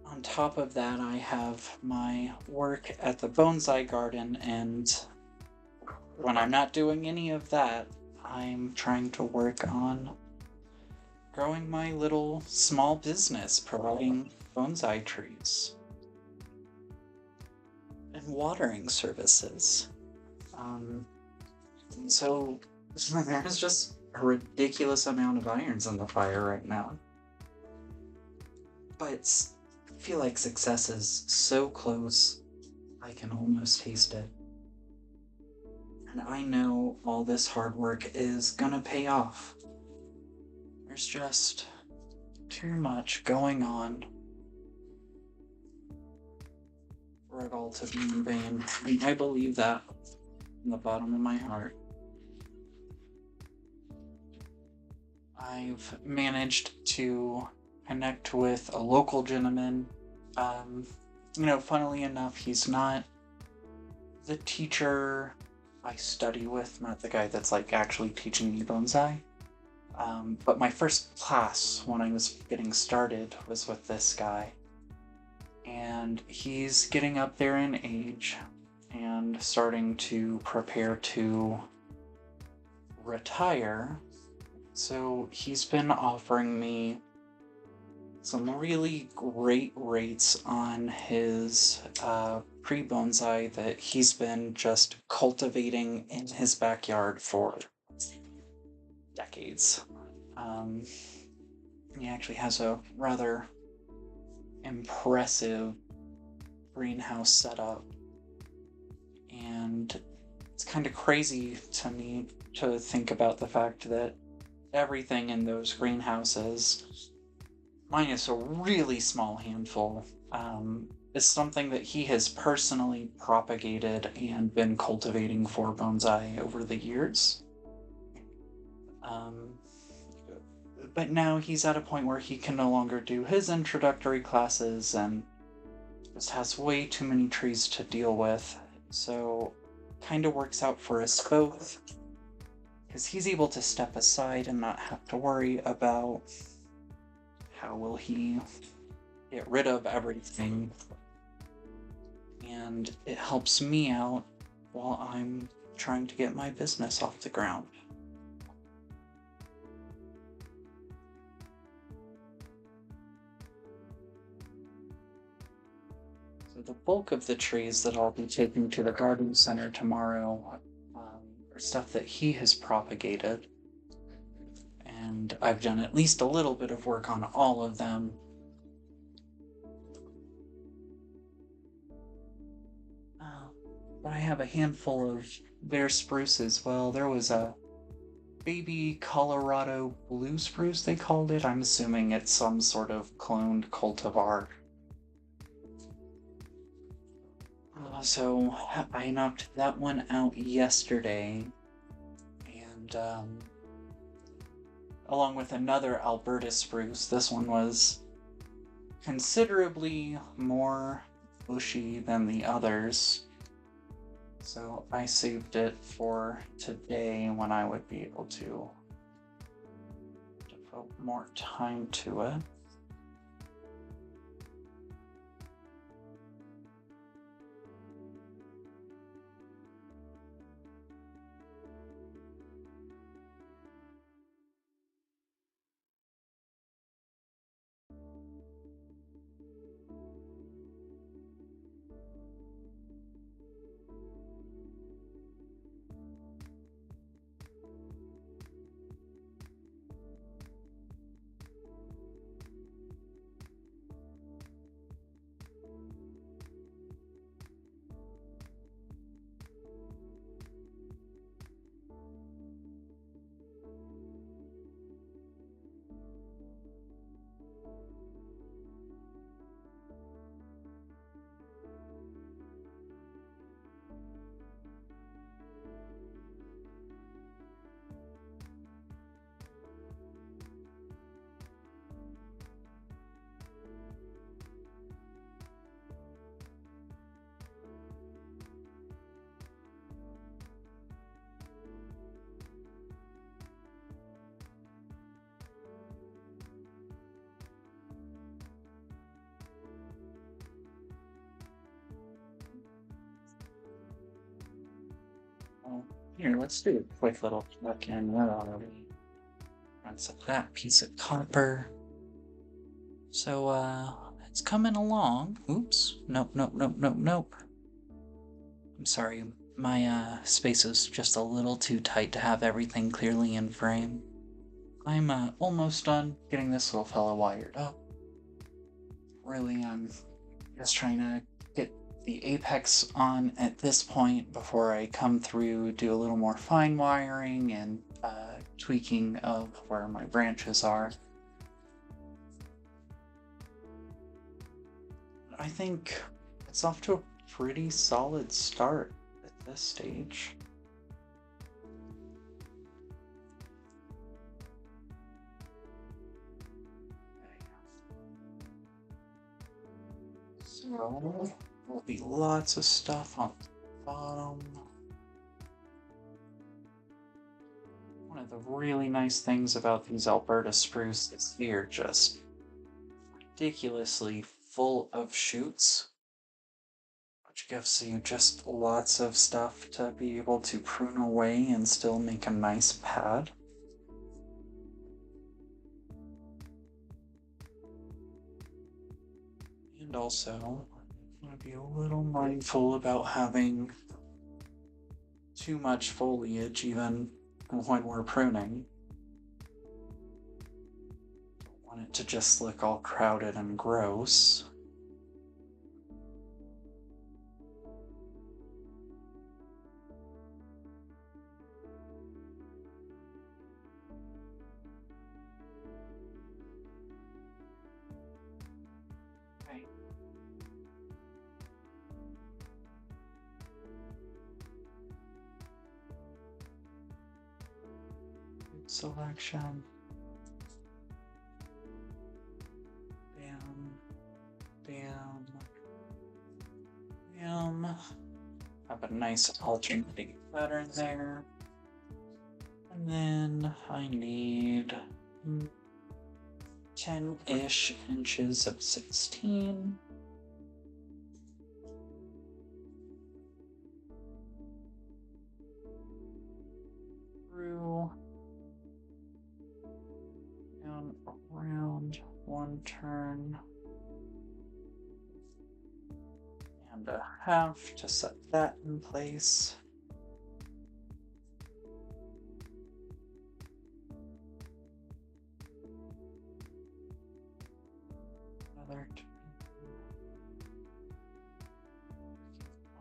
On top of that, I have my work at the bonsai garden, and when I'm not doing any of that, I'm trying to work on growing my little small business, providing bonsai trees and watering services. Um, so there's just a ridiculous amount of irons in the fire right now. But I feel like success is so close, I can almost taste it. And I know all this hard work is gonna pay off. There's just too much going on for it all to be in vain. And I believe that from the bottom of my heart. I've managed to connect with a local gentleman. Funnily enough, he's not the teacher I study with, not the guy that's like actually teaching me bonsai. But my first class when I was getting started was with this guy. And he's getting up there in age and starting to prepare to retire. So he's been offering me some really great rates on his pre-bonsai that he's been just cultivating in his backyard for decades. He actually has a rather impressive greenhouse setup, and it's kind of crazy to me to think about the fact that everything in those greenhouses, minus a really small handful, is something that he has personally propagated and been cultivating for bonsai over the years. But now he's at a point where he can no longer do his introductory classes and just has way too many trees to deal with. So kind of works out for us both, because he's able to step aside and not have to worry about how will he get rid of everything. And it helps me out while I'm trying to get my business off the ground. So the bulk of the trees that I'll be taking to the garden center tomorrow are stuff that he has propagated. And I've done at least a little bit of work on all of them. But I have a handful of bare spruces. Well, there was a baby Colorado blue spruce, they called it. I'm assuming it's some sort of cloned cultivar. So I knocked that one out yesterday, and along with another Alberta spruce. This one was considerably more bushy than the others, so I saved it for today when I would be able to devote more time to it. Well, here, let's do a quick little look in. Where are we? Runs up that piece of copper. So, it's coming along. Oops. Nope, nope, nope, nope, nope. I'm sorry. My, space is just a little too tight to have everything clearly in frame. I'm, almost done getting this little fella wired up. Really, I'm just trying to get the apex on at this point before I come through, do a little more fine wiring and tweaking of where my branches are. I think it's off to a pretty solid start at this stage. So there'll be lots of stuff on the bottom. One of the really nice things about these Alberta spruce is they're just ridiculously full of shoots, which gives you just lots of stuff to be able to prune away and still make a nice pad. And also, I want to be a little mindful about having too much foliage even when we're pruning. Don't want it to just look all crowded and gross. Okay. Good selection. Bam. Bam. Bam. Have a nice alternating pattern there. And then I need 10-ish inches of 16. Through and around one turn. And a half to set that in place. Another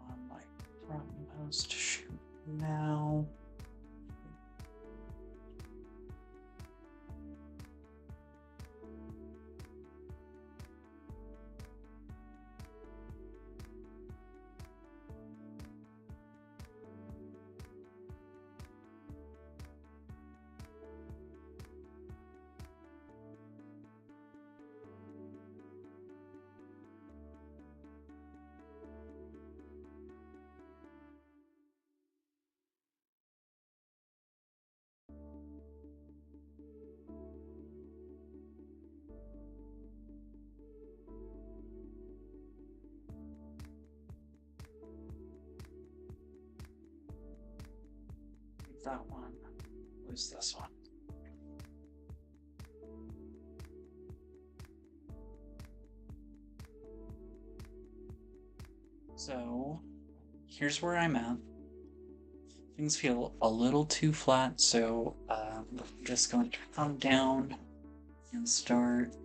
on my frontmost shoot now. That one. Where's this one? So here's where I'm at. Things feel a little too flat, so I'm just going to come down and start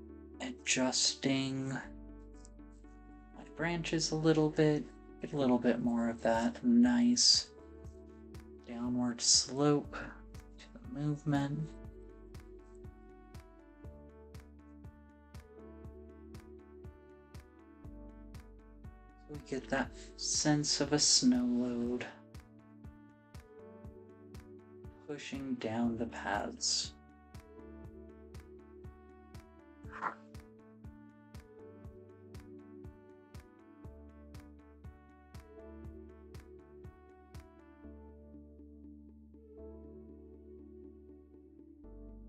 adjusting my branches a little bit, get a little bit more of that nice downward slope to the movement. So we get that sense of a snow load pushing down the paths.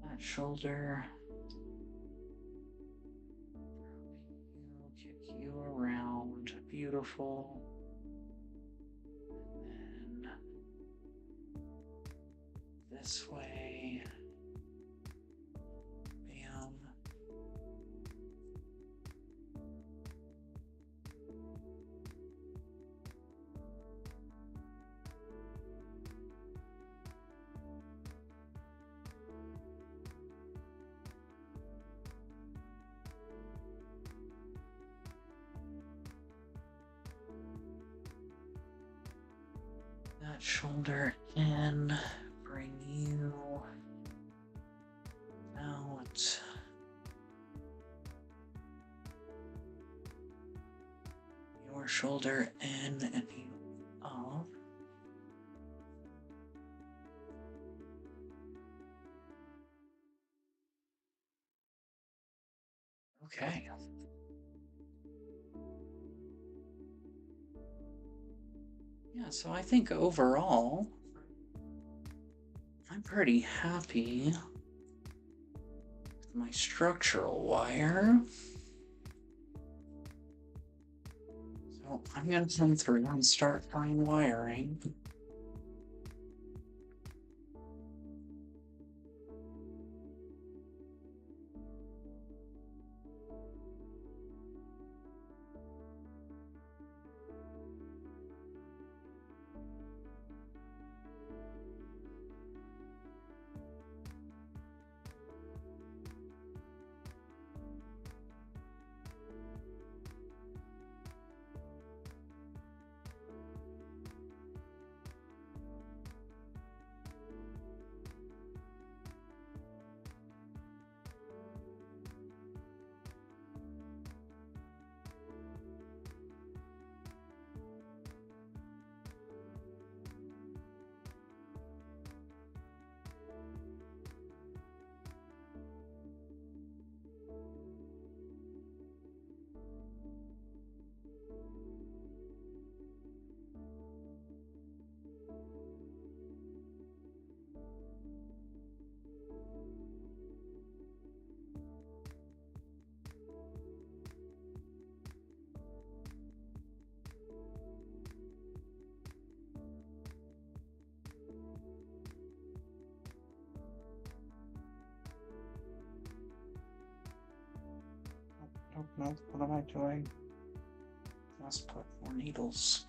That shoulder. Kick you around. Beautiful. And then this way. Bam. That shoulder in, bring you out. Your shoulder in and you up. Okay. Yeah, so I think overall, I'm pretty happy with my structural wire. So I'm going to come through and start fine wiring. No, what am I doing? Let's put more needles.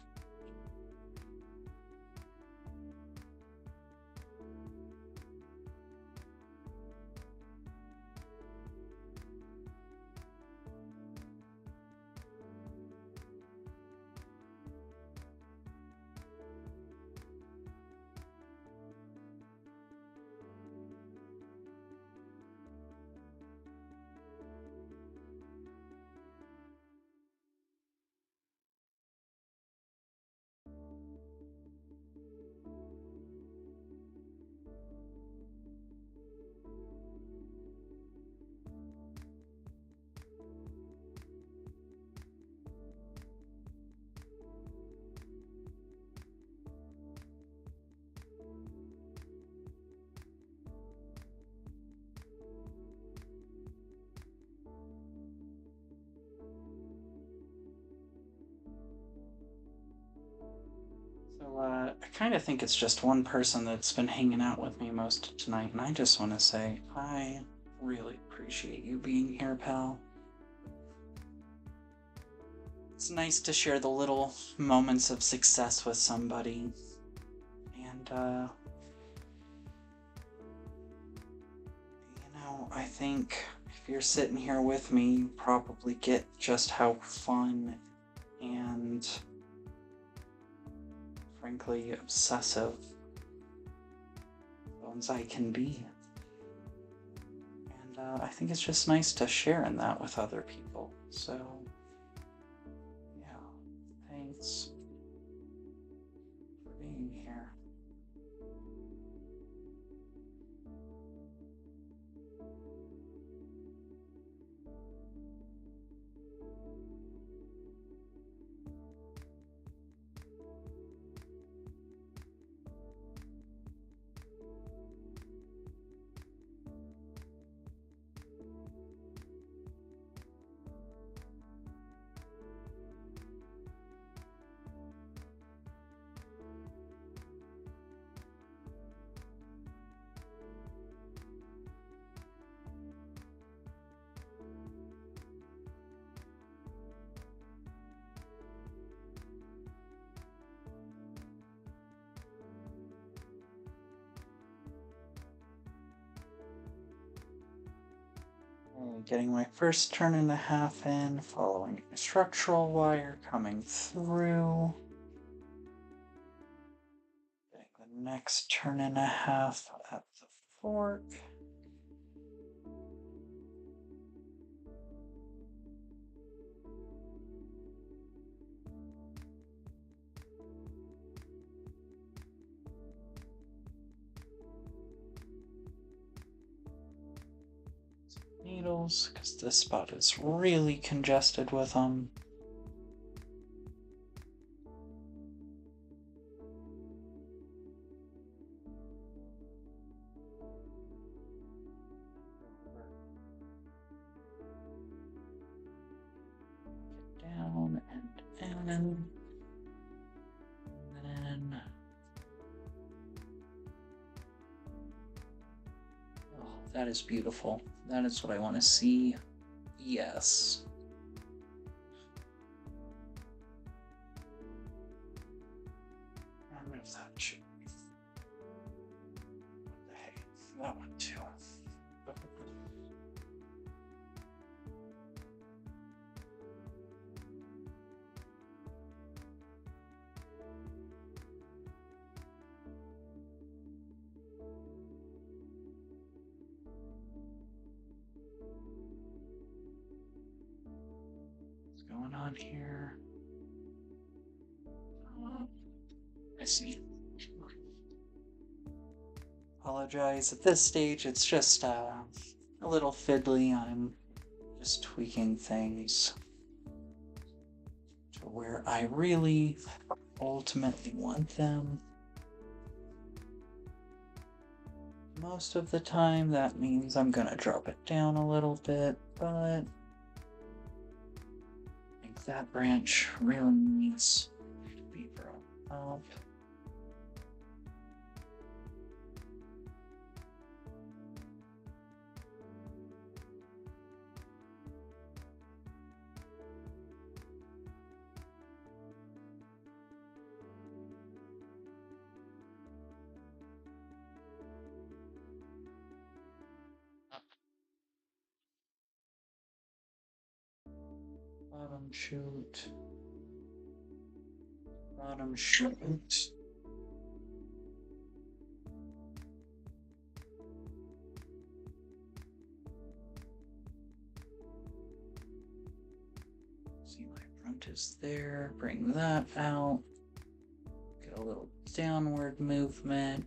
So, I kind of think it's just one person that's been hanging out with me most of tonight, and I just want to say, I really appreciate you being here, pal. It's nice to share the little moments of success with somebody, and, I think if you're sitting here with me, you probably get just how fun and frankly obsessive Bonsai can be. And I think it's just nice to share in that with other people. So, yeah, thanks for being here. Getting my first turn and a half in, following a structural wire coming through. Getting the next turn and a half at the fork. Needles, because this spot is really congested with them. Get down and in. And then oh, that is beautiful. That is what I want to see. Yes. I'll move that too. What the heck? That one too. What's going on here? I see. Apologize. At this stage, it's just a little fiddly. I'm just tweaking things to where I really ultimately want them. Most of the time, that means I'm gonna drop it down a little bit, but I think that branch really needs to be brought up. Bottom shoot. Bottom shoot. See, my front is there. Bring that out. Get a little downward movement.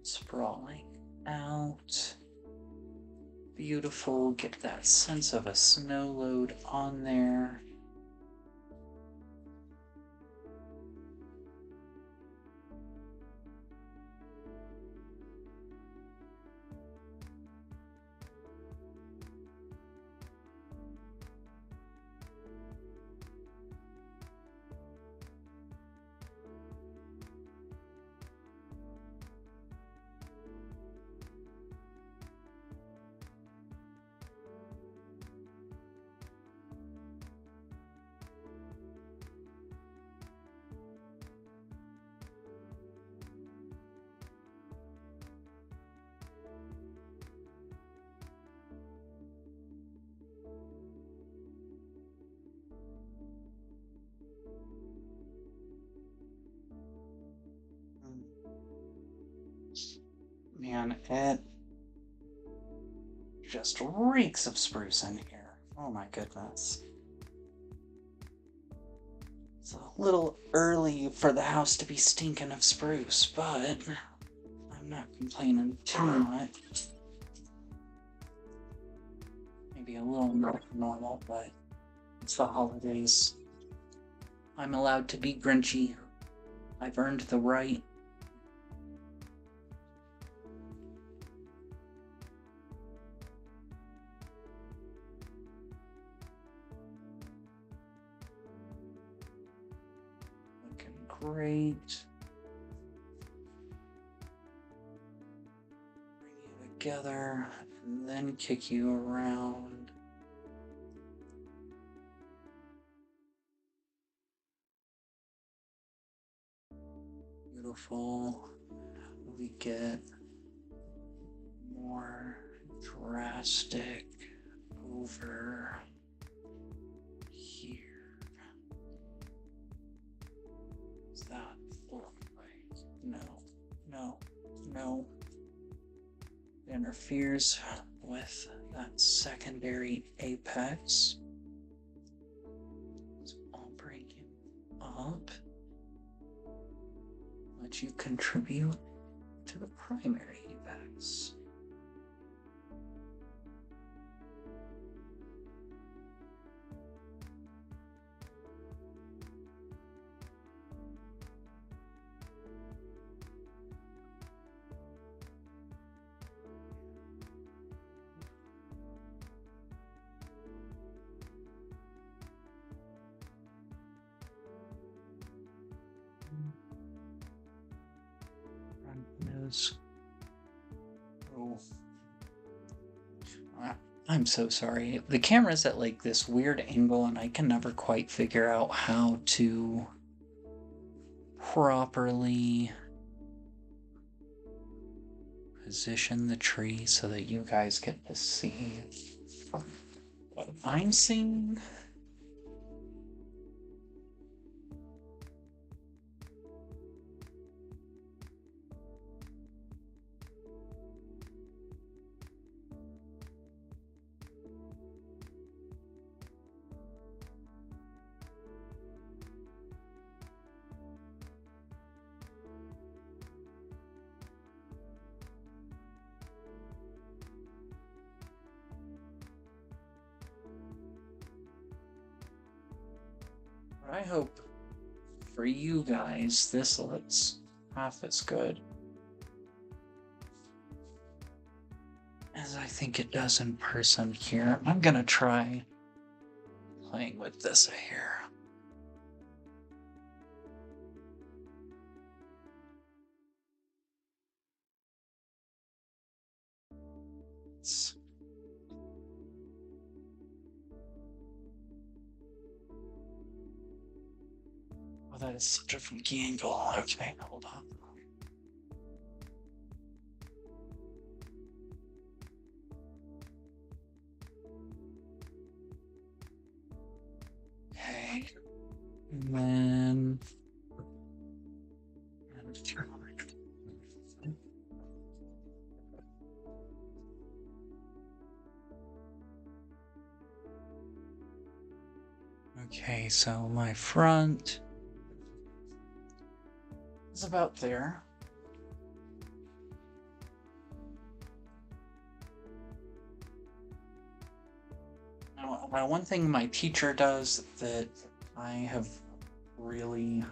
Sprawling out. Beautiful. Get that sense of a snow load on there. Man, it just reeks of spruce in here. Oh my goodness. It's a little early for the house to be stinking of spruce, but I'm not complaining too much. Maybe a little more normal, but it's the holidays. I'm allowed to be grinchy. I've earned the right. Great. Bring you together and then kick you around. Beautiful. We get more drastic over here. Is that right? No, no, no. It interferes with that secondary apex. So I'll bring you up. Let you contribute to the primary apex. Oh. I'm so sorry. The camera's at like this weird angle and I can never quite figure out how to properly position the tree so that you guys get to see what I'm seeing. I hope for you guys this looks half as good as I think it does in person here. I'm gonna try playing with this here. Oh, that is such a funky angle. Okay, hold on. Okay. And then okay, so my front is about there. Now, one thing my teacher does that I have really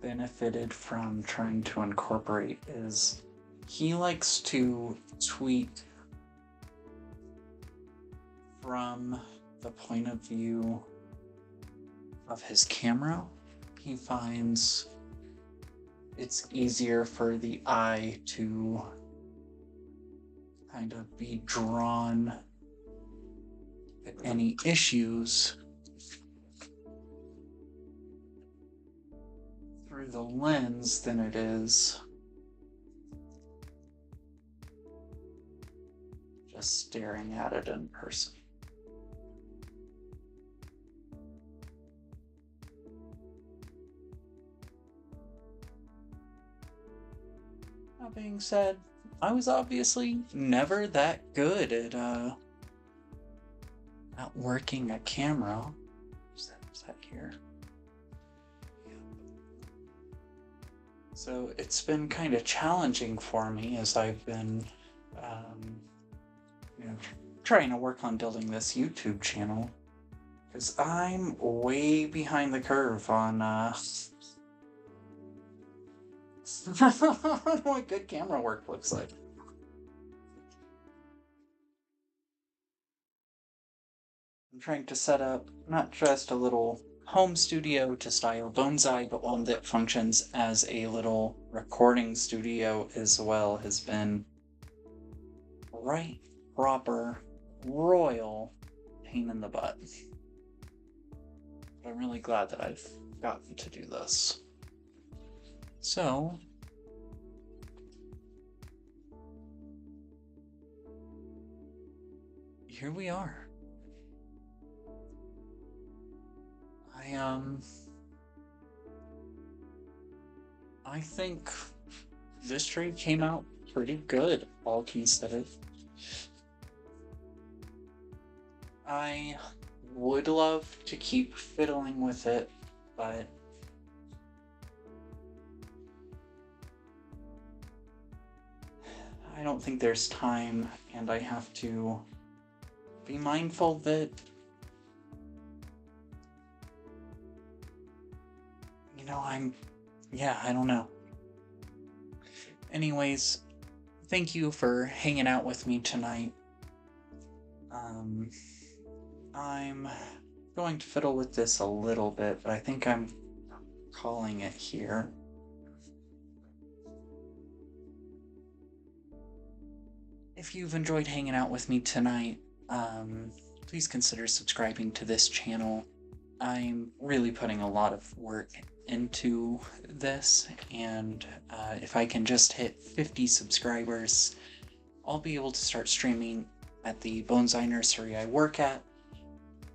benefited from trying to incorporate is he likes to tweet from the point of view of his camera. He finds it's easier for the eye to kind of be drawn at any issues through the lens than it is just staring at it in person. That being said, I was obviously never that good at working a camera. Is that here? Yeah. So it's been kind of challenging for me as I've been, trying to work on building this YouTube channel, because I'm way behind the curve on what good camera work looks like. I'm trying to set up not just a little home studio to style Bonsai, but one that functions as a little recording studio as well. Has been right, proper, royal pain in the butt. But I'm really glad that I've gotten to do this. So, here we are. I think this tree came out pretty good, all considered. I would love to keep fiddling with it, but I don't think there's time, and I have to be mindful that, I don't know. Anyways, thank you for hanging out with me tonight. I'm going to fiddle with this a little bit, but I think I'm calling it here. If you've enjoyed hanging out with me tonight, please consider subscribing to this channel. I'm really putting a lot of work into this, and if I can just hit 50 subscribers, I'll be able to start streaming at the bonsai nursery I work at,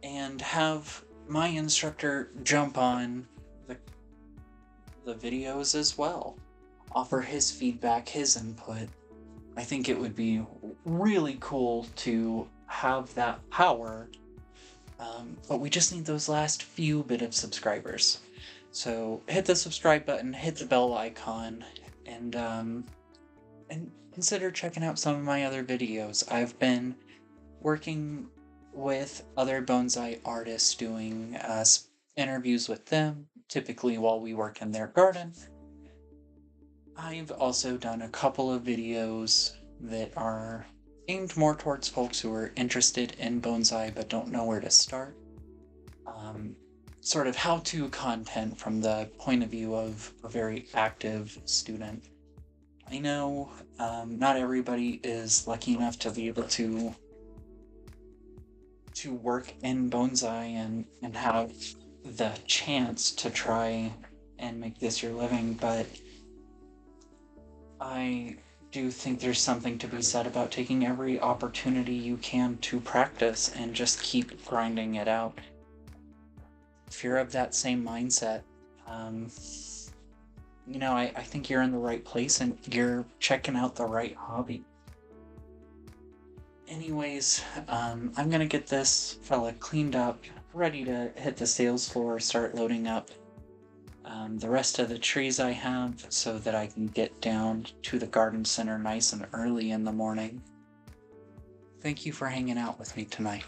and have my instructor jump on the videos as well, offer his feedback, his input. I think it would be really cool to have that power, but we just need those last few bit of subscribers. So hit the subscribe button, hit the bell icon, and consider checking out some of my other videos. I've been working with other bonsai artists, doing interviews with them, typically while we work in their garden. I've also done a couple of videos that are aimed more towards folks who are interested in bonsai but don't know where to start. Sort of how-to content from the point of view of a very active student. I know not everybody is lucky enough to be able to work in bonsai and have the chance to try and make this your living, but I do think there's something to be said about taking every opportunity you can to practice and just keep grinding it out. If you're of that same mindset, I think you're in the right place and you're checking out the right hobby. Anyways, I'm gonna get this fella cleaned up, ready to hit the sales floor, start loading up the rest of the trees I have, so that I can get down to the garden center nice and early in the morning. Thank you for hanging out with me tonight.